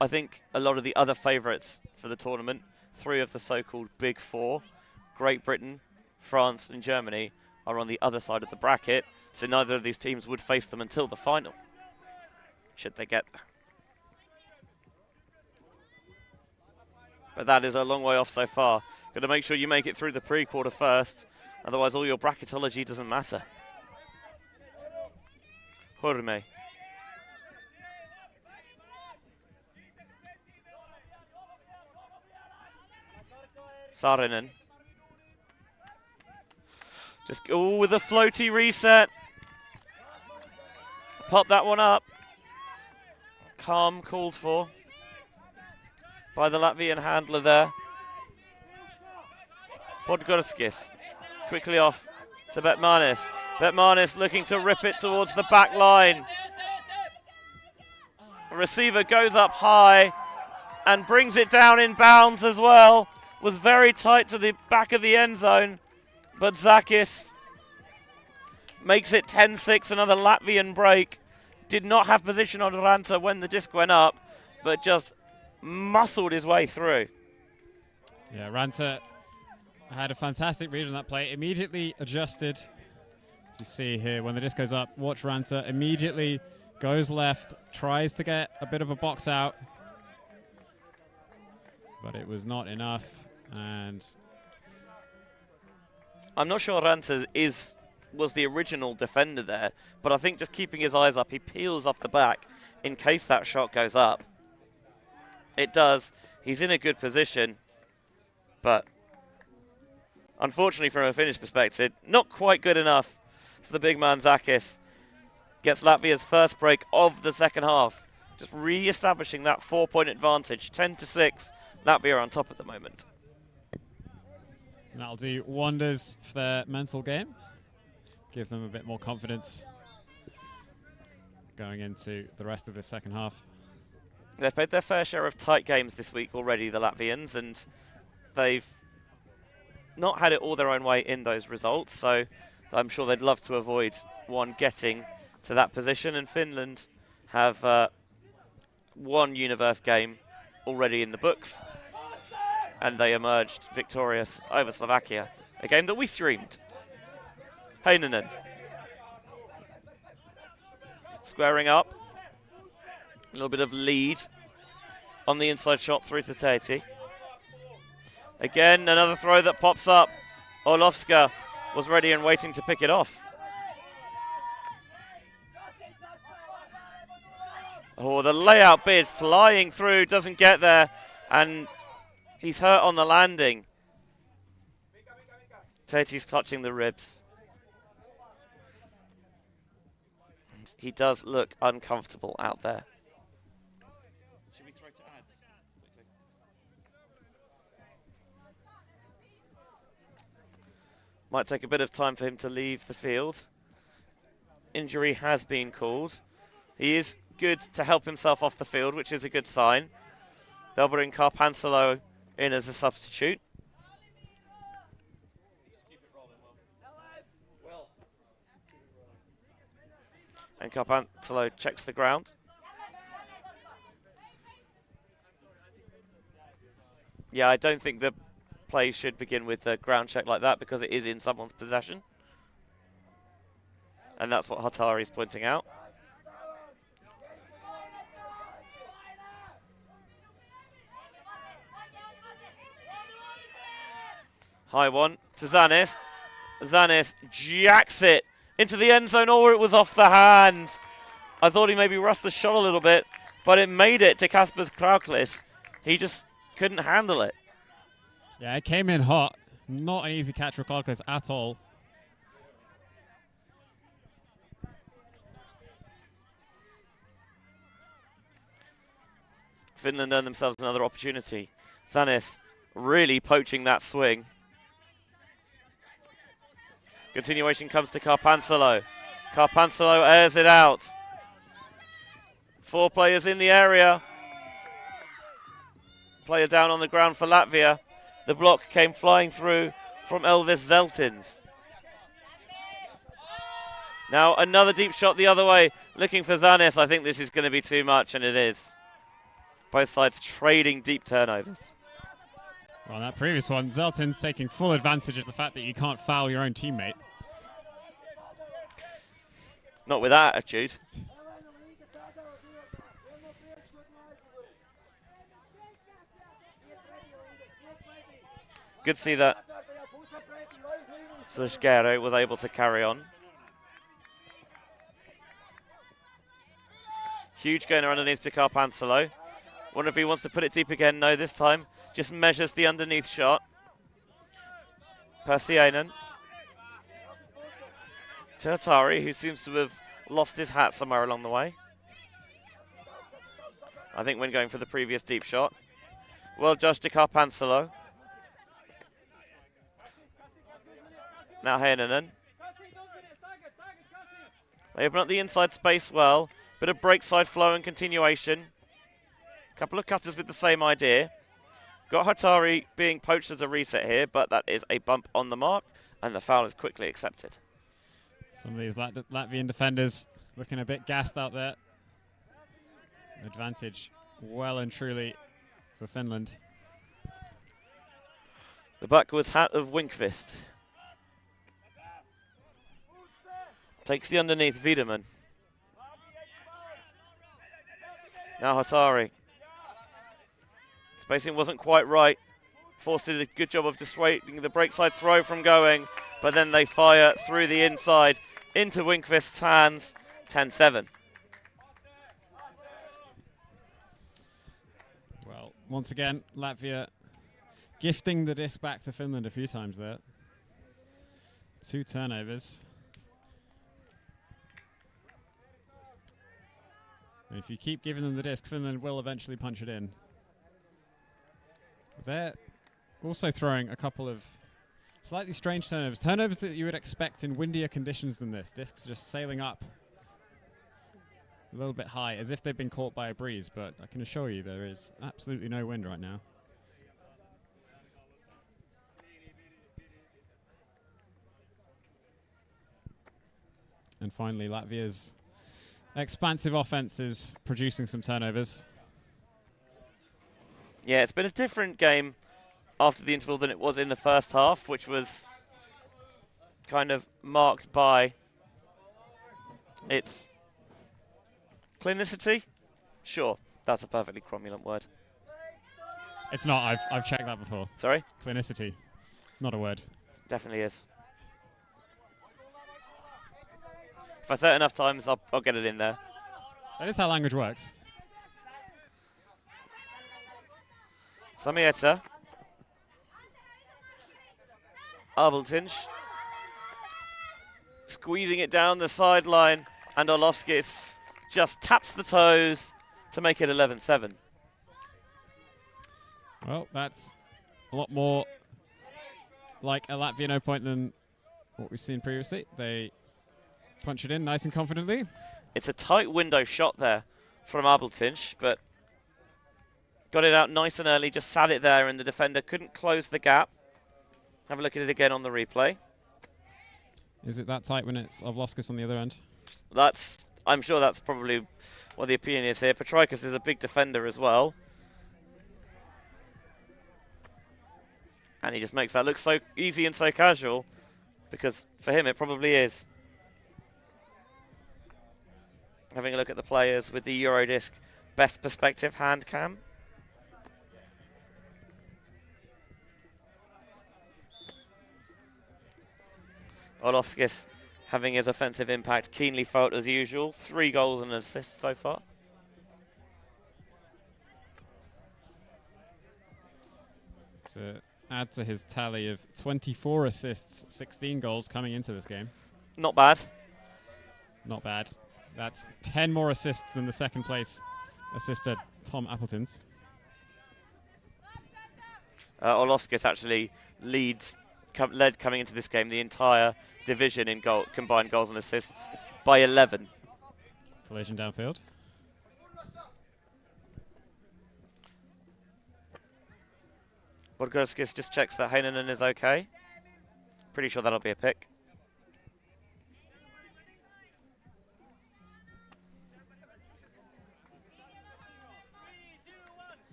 I think a lot of the other favourites for the tournament, 3 of the so-called Big Four, Great Britain, France and Germany, are on the other side of the bracket, so neither of these teams would face them until the final, should they get there. But that is a long way off so far. Got to make sure you make it through the pre-quarter first, otherwise all your bracketology doesn't matter. Hurme. Saarinen. Just go with a floaty reset. Pop that one up. Calm called for by the Latvian handler there. Podgorskis quickly off to Betmanis. Betmanis looking to rip it towards the back line. The receiver goes up high and brings it down in bounds as well. Was very tight to the back of the end zone, but Zakis makes it 10-6, another Latvian break. Did not have position on Ranta when the disc went up, but just muscled his way through. Yeah, Ranta had a fantastic read on that play. Immediately adjusted. As you see here, when the disc goes up, watch Ranta immediately goes left, tries to get a bit of a box out, but it was not enough. And I'm not sure Ranta was the original defender there, but I think just keeping his eyes up, he peels off the back in case that shot goes up. It does. He's in a good position, but unfortunately from a finish perspective, not quite good enough. So the big man Zakis gets Latvia's first break of the second half, just re-establishing that 4-point advantage. 10-6, Latvia on top at the moment. And that'll do wonders for their mental game. Give them a bit more confidence going into the rest of the second half. They've played their fair share of tight games this week already, the Latvians, and they've not had it all their own way in those results, so I'm sure they'd love to avoid one getting to that position. And Finland have one Universe game already in the books, and they emerged victorious over Slovakia, a game that we streamed. Heinonen squaring up. A little bit of lead on the inside shot through to Teti. Again, another throw that pops up. Orlovska was ready and waiting to pick it off. Oh, the layout bid flying through, doesn't get there, and he's hurt on the landing. Teti's clutching the ribs. And he does look uncomfortable out there. Should we throw to ads quickly? Might take a bit of time for him to leave the field. Injury has been called. He is good to help himself off the field, which is a good sign. They'll bring Carpansalo in as a substitute. And Carpansalo checks the ground. Yeah, I don't think the play should begin with a ground check like that because it is in someone's possession. And that's what Hatari is pointing out. High one to Zanis. Zanis jacks it into the end zone, or it was off the hand. I thought he maybe rushed the shot a little bit, but it made it to Kasper Krauklis. He just couldn't handle it. Yeah, it came in hot. Not an easy catch for Krauklis at all. Finland earned themselves another opportunity. Zanis really poaching that swing. Continuation comes to Carpansalo. Carpansalo airs it out. 4 players in the area. Player down on the ground for Latvia. The block came flying through from Elvis Zeltins. Now another deep shot the other way, looking for Zanis. I think this is going to be too much, and it is. Both sides trading deep turnovers. Well, that previous one, Zeltin's taking full advantage of the fact that you can't foul your own teammate. Not with that attitude. Good to see that Slishgero was able to carry on. Huge gainer underneath to Carpansalo. Wonder if he wants to put it deep again. No, this time just measures the underneath shot. Persianen. To Hatari, who seems to have lost his hat somewhere along the way. I think when going for the previous deep shot. Well judged to Carpansalo. Now Heinonen. They open up the inside space well. Bit of break side flow and continuation. Couple of cutters with the same idea. Got Hatari being poached as a reset here, but that is a bump on the mark, and the foul is quickly accepted. Some of these Latvian defenders looking a bit gassed out there. Advantage well and truly for Finland. The backwards hat of Winkvist. Takes the underneath Wiedemann. Now Hatari. Spacing wasn't quite right. Forced did a good job of dissuading the breakside throw from going, but then they fire through the inside into Winkvist's hands. 10-7. Well, once again, Latvia gifting the disc back to Finland a few times there. 2 turnovers. And if you keep giving them the disc, Finland will eventually punch it in. They're also throwing a couple of slightly strange turnovers. Turnovers that you would expect in windier conditions than this. Discs just sailing up a little bit high, as if they've been caught by a breeze, but I can assure you there is absolutely no wind right now. And finally, Latvia's expansive offense is producing some turnovers. Yeah, it's been a different game after the interval than it was in the first half, which was kind of marked by its clinicity. Sure, that's a perfectly cromulent word. It's not. I've checked that before. Sorry? Clinicity. Not a word. Definitely is. If I say it enough times, I'll get it in there. That is how language works. Samieta. Arbeltinch. Squeezing it down the sideline, and Orlovskis just taps the toes to make it 11-7. Well, that's a lot more like a Latvia no point than what we've seen previously. They punch it in nice and confidently. It's a tight window shot there from Arbeltinch, but got it out nice and early, just sat it there, and the defender couldn't close the gap. Have a look at it again on the replay. Is it that tight when it's Orlovskis on the other end? I'm sure that's probably what the opinion is here. Petrikis is a big defender as well. And he just makes that look so easy and so casual, because for him it probably is. Having a look at the players with the Eurodisc best perspective hand cam. Orlovskis having his offensive impact keenly felt as usual. 3 goals and an assist so far. To add to his tally of 24 assists, 16 goals coming into this game. Not bad. Not bad. That's 10 more assists than the second place assister, Tom Appleton's. Orlovskis actually led coming into this game the entire division in combined goals and assists by 11. Collision downfield. Podgorskis just checks that Heinonen is okay. Pretty sure that'll be a pick.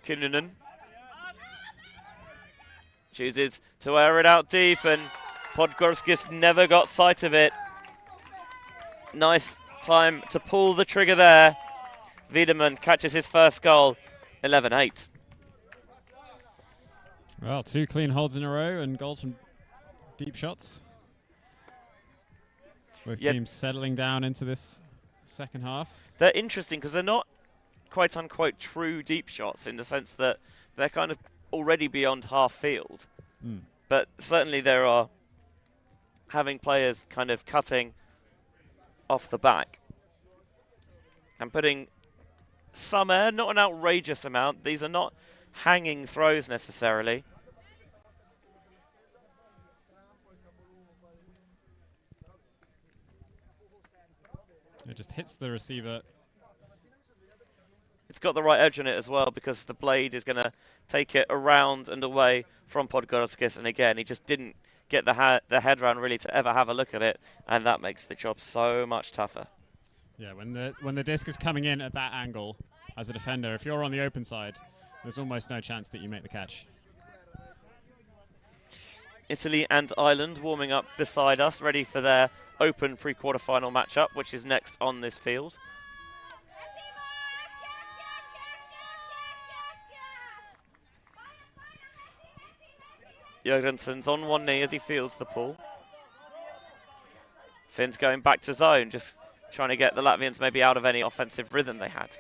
Kinnunen chooses to air it out deep, and Podgorskis never got sight of it. Nice time to pull the trigger there. Wiedemann catches his first goal, 11-8. Well, 2 clean holds in a row and goals from deep shots. Both teams settling down into this second half. They're interesting because they're not quote-unquote true deep shots in the sense that they're kind of already beyond half field. But certainly there are having players kind of cutting off the back and putting some air, not an outrageous amount. These are not hanging throws necessarily. It just hits the receiver. It's got the right edge on it as well, because the blade is going to take it around and away from Podgorskis. And again, he just didn't get the head round really to ever have a look at it, and that makes the job so much tougher. Yeah, when the disc is coming in at that angle, as a defender, if you're on the open side, there's almost no chance that you make the catch. Italy and Ireland warming up beside us, ready for their open pre-quarter-final matchup, which is next on this field. Jørgensen's on one knee as he fields the ball. Finn's going back to zone, just trying to get the Latvians maybe out of any offensive rhythm they had.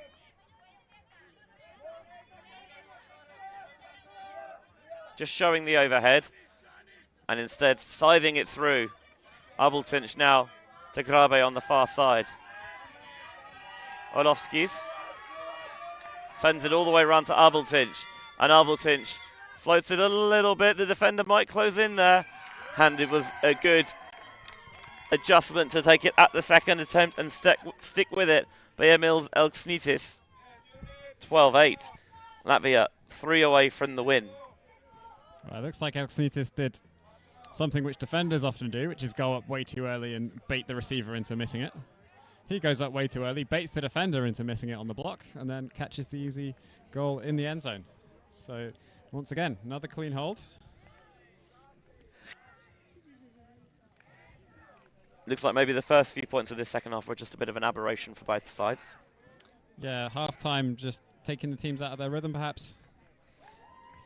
Just showing the overhead, and instead scything it through. Abultinch now to Grabe on the far side. Olofskis sends it all the way around to Abultinch, and Abultinch floats it a little bit. The defender might close in there, and it was a good adjustment to take it at the second attempt and stick with it by Emils Elksnitis. 12-8. Latvia 3 away from the win. Well, it looks like Elksnitis did something which defenders often do, which is go up way too early and bait the receiver into missing it. He goes up way too early, baits the defender into missing it on the block, and then catches the easy goal in the end zone. So, once again, another clean hold. Looks like maybe the first few points of this second half were just a bit of an aberration for both sides. Yeah, half-time just taking the teams out of their rhythm, perhaps.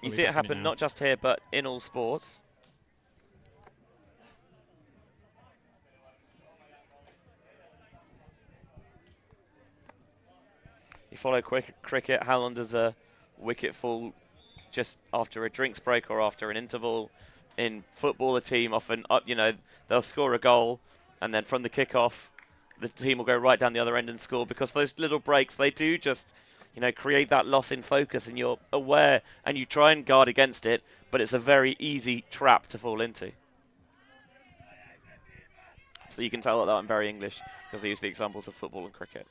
You see it happen not just here, but in all sports. You follow cricket, how long does a wicket fall just after a drinks break or after an interval? In football, a team often, they'll score a goal, and then from the kickoff, the team will go right down the other end and score, because those little breaks, they do just, create that loss in focus, and you're aware, and you try and guard against it, but it's a very easy trap to fall into. So you can tell that I'm very English, because I use the examples of football and cricket.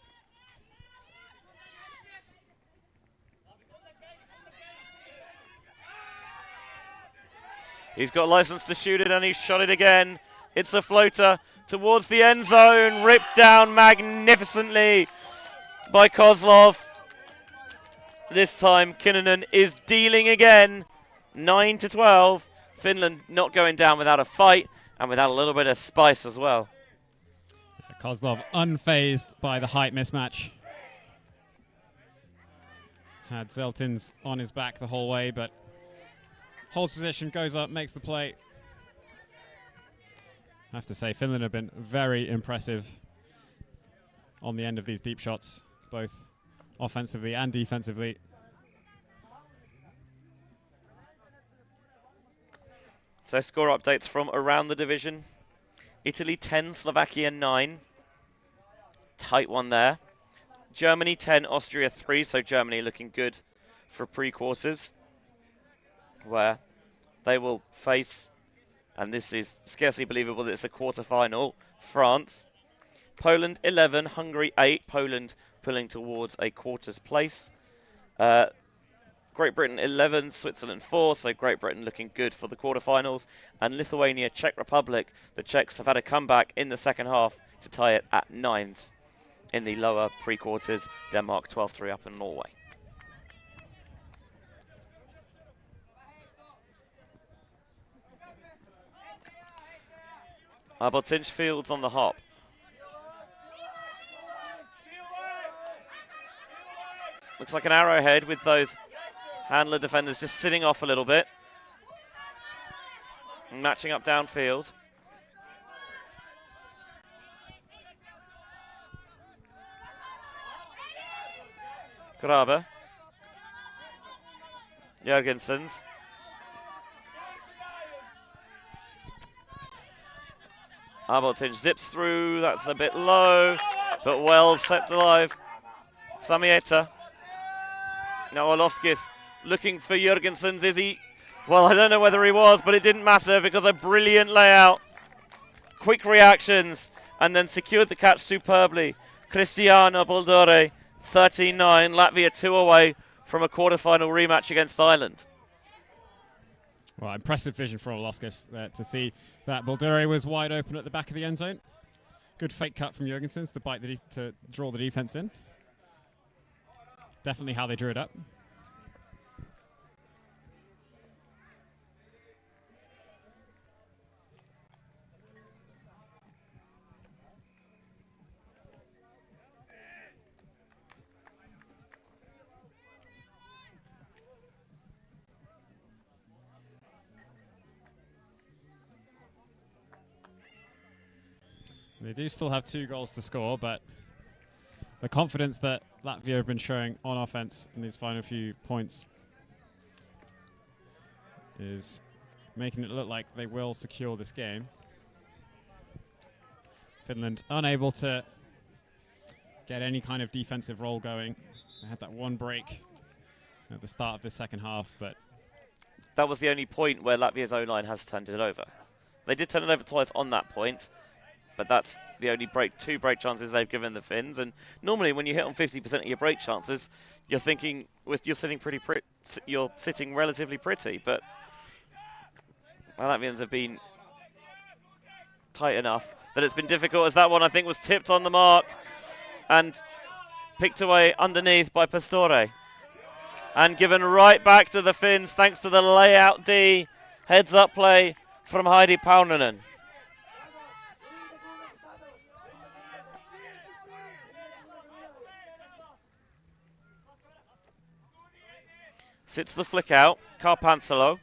He's got license to shoot it, and he's shot it again. It's a floater towards the end zone, ripped down magnificently by Kozlov. This time, Kinnunen is dealing again. 9-12. Finland not going down without a fight and without a little bit of spice as well. Kozlov unfazed by the height mismatch. Had Zeltins on his back the whole way, but holds position, goes up, makes the play. I have to say, Finland have been very impressive on the end of these deep shots, both offensively and defensively. So score updates from around the division. Italy 10, Slovakia 9. Tight one there. Germany 10, Austria 3, so Germany looking good for pre-quarters, where they will face, and this is scarcely believable that it's a quarter-final, France. Poland 11, Hungary 8, Poland pulling towards a quarters place. Great Britain 11, Switzerland 4, so Great Britain looking good for the quarterfinals. And Lithuania, Czech Republic, the Czechs have had a comeback in the second half to tie it at 9s. In the lower pre-quarters, Denmark 12-3 up in Norway. Abultinch fields on the hop. Looks like an arrowhead with those handler defenders just sitting off a little bit. And matching up downfield. Grabe. Jørgensen's. Abultinch zips through, that's a bit low, but well kept alive. Samieta. Now Olofskis looking for Jørgensen's, is he? Well, I don't know whether he was, but it didn't matter because a brilliant layout. Quick reactions, and then secured the catch superbly. Cristiano Boldore, 13-9, Latvia 2 away from a quarter-final rematch against Ireland. Well, impressive vision for Olofskis there to see that Boldore was wide open at the back of the end zone. Good fake cut from Jørgensen to draw the defense in. definitely how they drew it up. They do still have 2 goals to score, but the confidence that Latvia have been showing on offense in these final few points is making it look like they will secure this game. Finland unable to get any kind of defensive role going. They had that one break at the start of the second half, but that was the only point where Latvia's O-line has turned it over. They did turn it over twice on that point, but that's the only 2 break chances they've given the Finns. And normally, when you hit on 50% of your break chances, you're thinking you're sitting relatively pretty. But the Latvians have been tight enough that it's been difficult. As that one, I think, was tipped on the mark and picked away underneath by Pastore, and given right back to the Finns thanks to the layout D heads-up play from Heidi Paunanen. Sits the flick out, Carpansalo.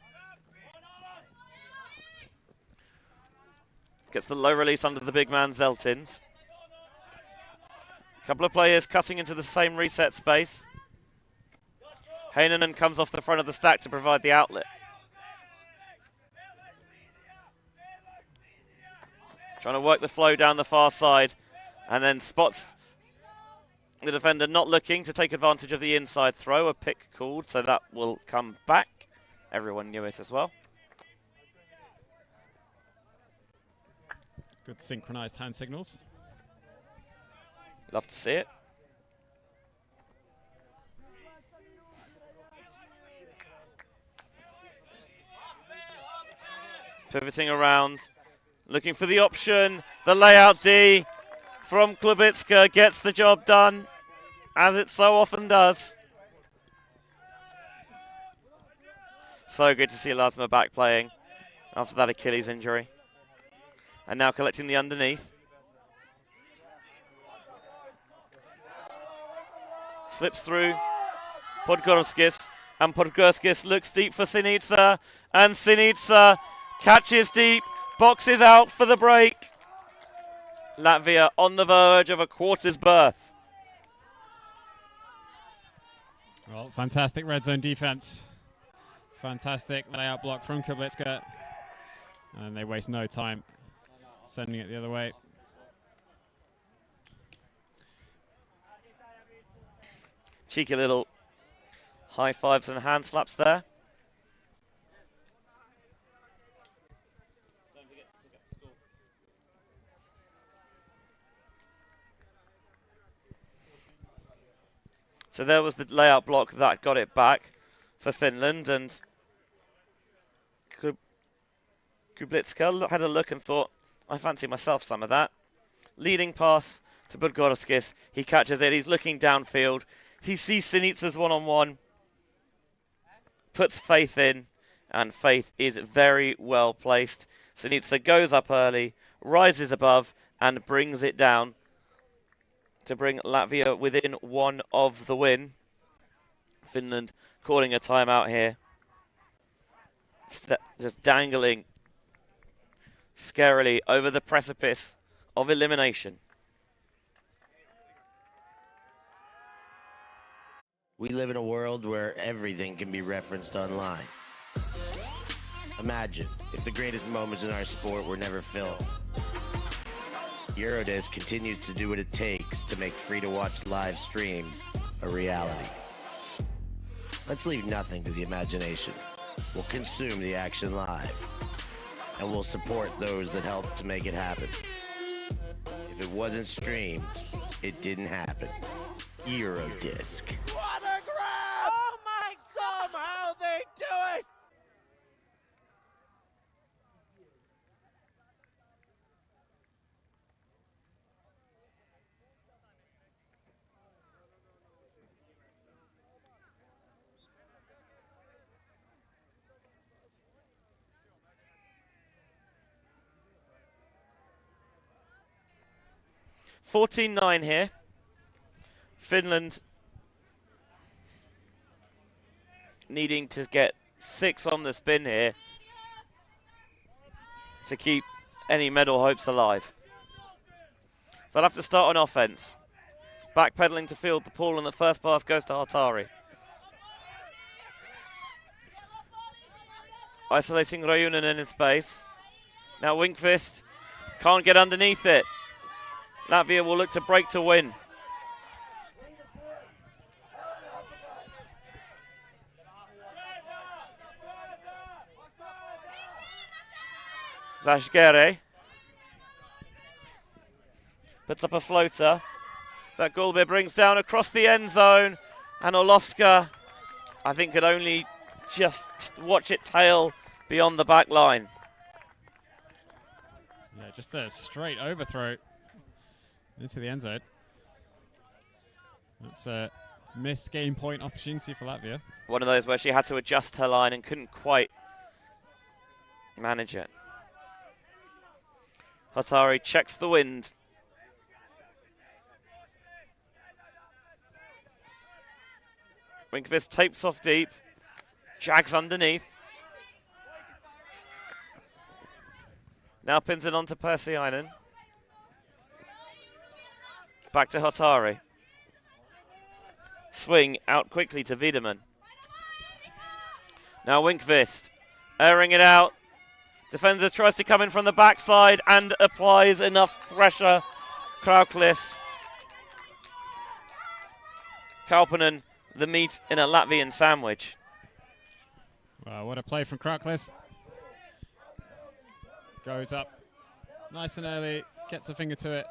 Gets the low release under the big man, Zeltins. Couple of players cutting into the same reset space. Heinonen comes off the front of the stack to provide the outlet. Trying to work the flow down the far side, and then spots the defender not looking to take advantage of the inside throw. A pick called, so that will come back. Everyone knew it as well. good synchronized hand signals. Love to see it. Pivoting around, looking for the option. The layout D from Klubitska gets the job done, as it so often does. So good to see Lasma back playing after that Achilles injury. And now collecting the underneath. Slips through Podgorskis, and Podgorskis looks deep for Sinitsa, and Sinitsa catches deep, boxes out for the break. Latvia on the verge of a quarters berth. Well, fantastic red zone defense. Fantastic layout block from Kublitska. And they waste no time sending it the other way. Cheeky little high fives and hand slaps there. So there was the layout block that got it back for Finland, and Kublitska had a look and thought, I fancy myself some of that. Leading pass to Budgorskis. He catches it. He's looking downfield. He sees Sinitsa's one-on-one. Puts Faith in, and Faith is very well placed. Sinitsa goes up early, rises above, and brings it down to bring Latvia within one of the win. Finland calling a timeout here. Just dangling scarily over the precipice of elimination. We live in a world where everything can be referenced online. Imagine if the greatest moments in our sport were never filmed. Eurodisc continues to do what it takes to make free-to-watch live streams a reality. Let's leave nothing to the imagination. We'll consume the action live, and we'll support those that help to make it happen. If it wasn't streamed, it didn't happen. Eurodisc. What a grab! Oh my God! Somehow they do it! 14-9 here. Finland needing to get 6 on the spin here to keep any medal hopes alive. They'll have to start on offense. Backpedaling to field the ball, and the first pass goes to Hatari. Isolating Rajunen in space. Now Winkvist can't get underneath it. Latvia will look to break to win. Zashgere puts up a floater that Gulbe brings down across the end zone, and Orlovska, I think, could only just watch it tail beyond the back line. Yeah, just a straight overthrow into the end zone. That's a missed game point opportunity for Latvia. One of those where she had to adjust her line and couldn't quite manage it. Hatari checks the wind. Winkvist tapes off deep. Jags underneath. Now pins it on to Persiainen. Back to Hatari. Swing out quickly to Wiedemann. Now Winkvist airing it out. Defender tries to come in from the backside and applies enough pressure. Krauklis. Kaupanen, the meat in a Latvian sandwich. Wow, what a play from Krauklis. Goes up nice and early, gets a finger to it.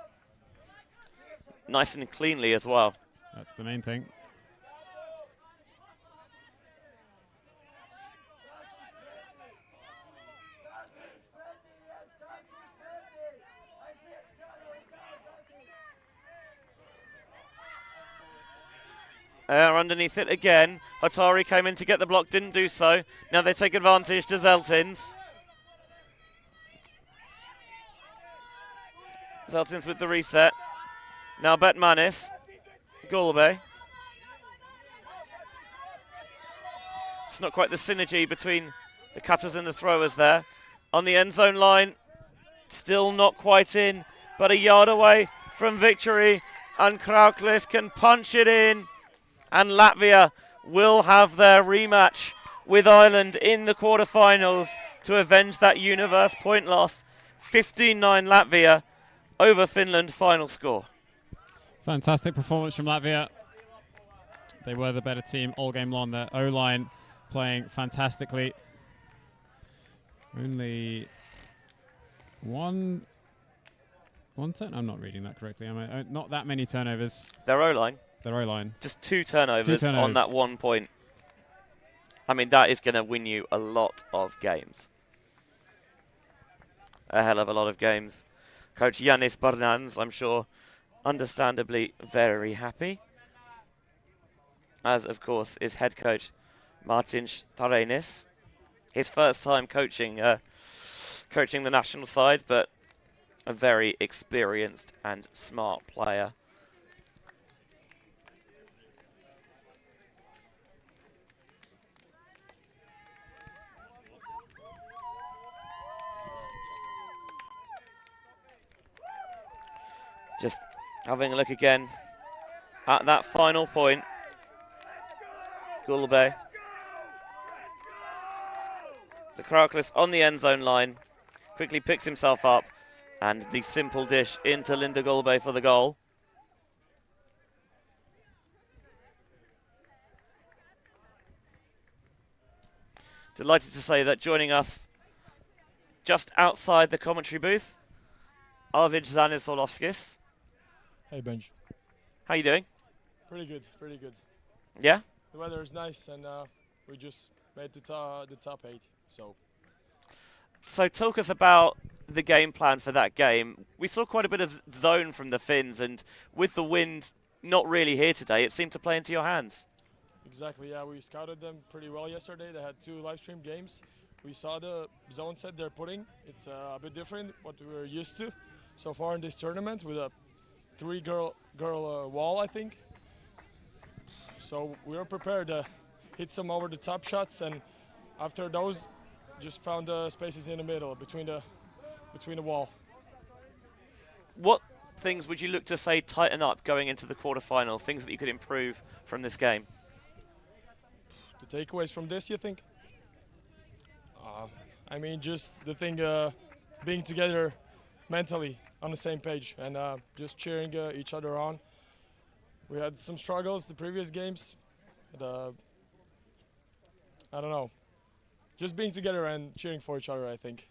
Nice and cleanly as well. That's the main thing. Underneath it again. Hatari came in to get the block, didn't do so. Now they take advantage to Zeltins. Zeltins with the reset. Now Betmanis. Gulbe. It's not quite the synergy between the cutters and the throwers there. On the end zone line, still not quite in, but a yard away from victory. And Krauklis can punch it in. And Latvia will have their rematch with Ireland in the quarterfinals to avenge that universe point loss. 15-9 Latvia over Finland final score. Fantastic performance from Latvia. They were the better team all game long. The O-line playing fantastically. Only one turn. I'm not reading that correctly, am I? Not that many turnovers. Their O-line. Their O-line. Just two turnovers on that 1 point. I mean, that is going to win you a lot of games. A hell of a lot of games. Coach Yanis Bernans, I'm sure, understandably very happy. As, of course, is head coach Martin Starenis. His first time coaching the national side, but a very experienced and smart player. Just having a look again at that final point. Gulbe. The Krauklis on the end zone line. Quickly picks himself up. And the simple dish into Linda Gulbe for the goal. Delighted to say that joining us just outside the commentary booth, Arvid Zanisolowskis. Hey, Benj. How you doing? Pretty good, pretty good. Yeah? The weather is nice, and we just made the top 8, so. So talk us about the game plan for that game. We saw quite a bit of zone from the Finns, and with the wind not really here today, it seemed to play into your hands. Exactly, yeah, we scouted them pretty well yesterday. They had 2 live stream games. We saw the zone set they're putting. It's a bit different what we were used to so far in this tournament, with a three-girl wall, I think. So we were prepared to hit some over-the-top shots, and after those, just found the spaces in the middle between the wall. What things would you look to say tighten up going into the quarterfinal? Things that you could improve from this game? The takeaways from this, you think? I mean, just the thing, being together mentally on the same page and just cheering each other on. We had some struggles the previous games, but I don't know. Just being together and cheering for each other, I think,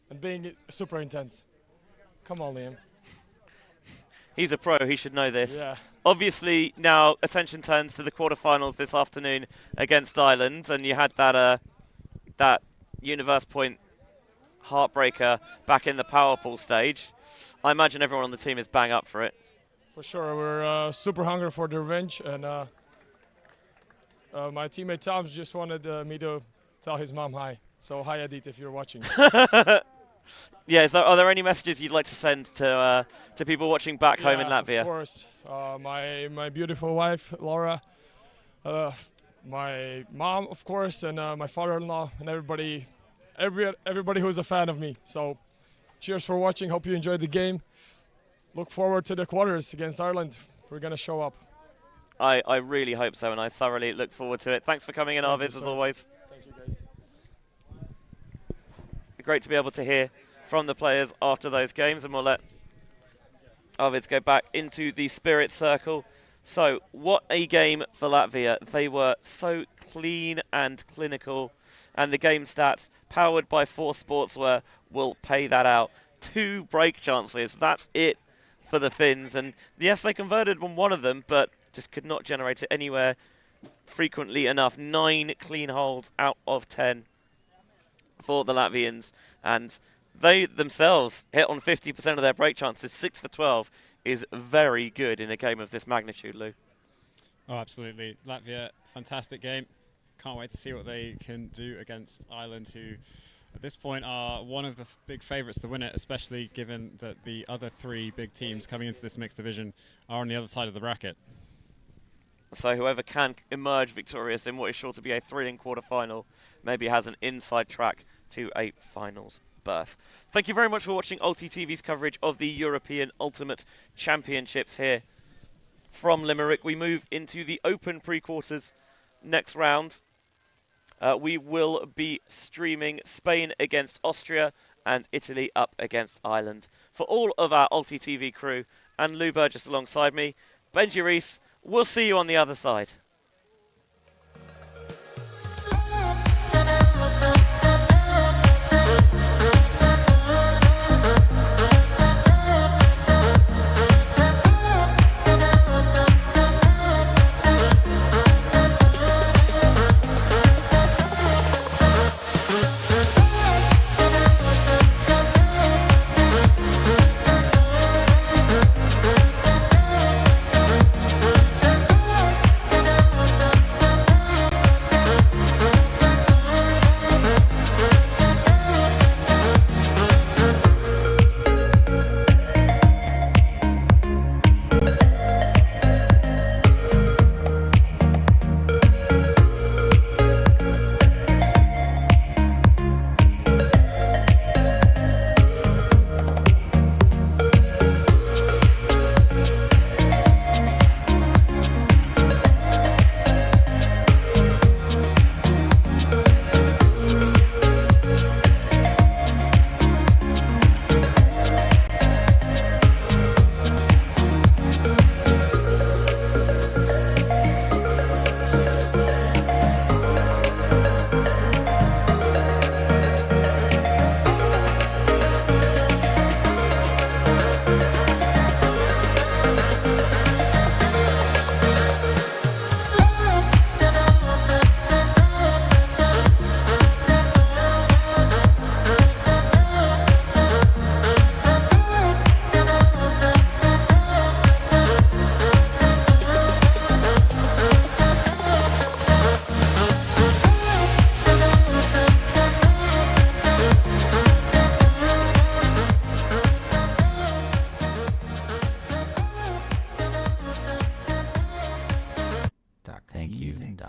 and being super intense. Come on, Liam. He's a pro, he should know this. Yeah. Obviously, now attention turns to the quarterfinals this afternoon against Ireland, and you had that Universe Point heartbreaker back in the power pool stage. I imagine everyone on the team is bang up for it. For sure, we're super hungry for the revenge, and my teammate Tom's just wanted me to tell his mom hi. So hi, Edith, if you're watching. Yeah, are there any messages you'd like to send to people watching back home in Latvia? Of course, my beautiful wife Laura, my mom, of course, and my father-in-law, and everybody who's a fan of me. So, cheers for watching. Hope you enjoyed the game. Look forward to the quarters against Ireland. We're gonna show up. I really hope so, and I thoroughly look forward to it. Thanks for coming in, Arvids, as always. Thank you, guys. Great to be able to hear from the players after those games, and we'll let Arvids go back into the spirit circle. So, what a game for Latvia. They were so clean and clinical, and the game stats powered by 4 Sportswear will pay that out. 2 break chances, that's it for the Finns. And yes, they converted on one of them, but just could not generate it anywhere frequently enough. 9 clean holds out of 10 for the Latvians, and they themselves hit on 50% of their break chances. 6 for 12 is very good in a game of this magnitude, Lou. Oh, absolutely. Latvia, fantastic game. Can't wait to see what they can do against Ireland, who at this point are one of the big favourites to win it, especially given that the other 3 big teams coming into this mixed division are on the other side of the bracket. So whoever can emerge victorious in what is sure to be a thrilling quarter-final maybe has an inside track to a finals berth. Thank you very much for watching ULTI.TV's coverage of the European Ultimate Championships here from Limerick. We move into the open pre-quarters next round. We will be streaming Spain against Austria and Italy up against Ireland. For all of our ULTI.TV crew and Lou Burgess alongside me, Benji Rees, we'll see you on the other side.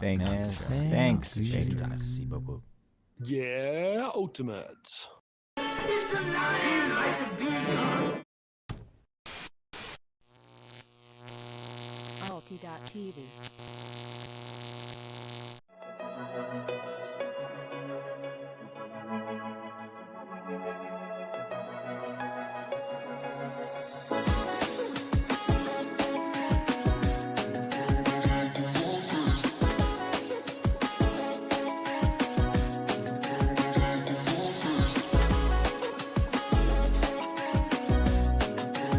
Thank you. Thanks. Merci beaucoup. Yeah, Ultimate. ULTI.TV.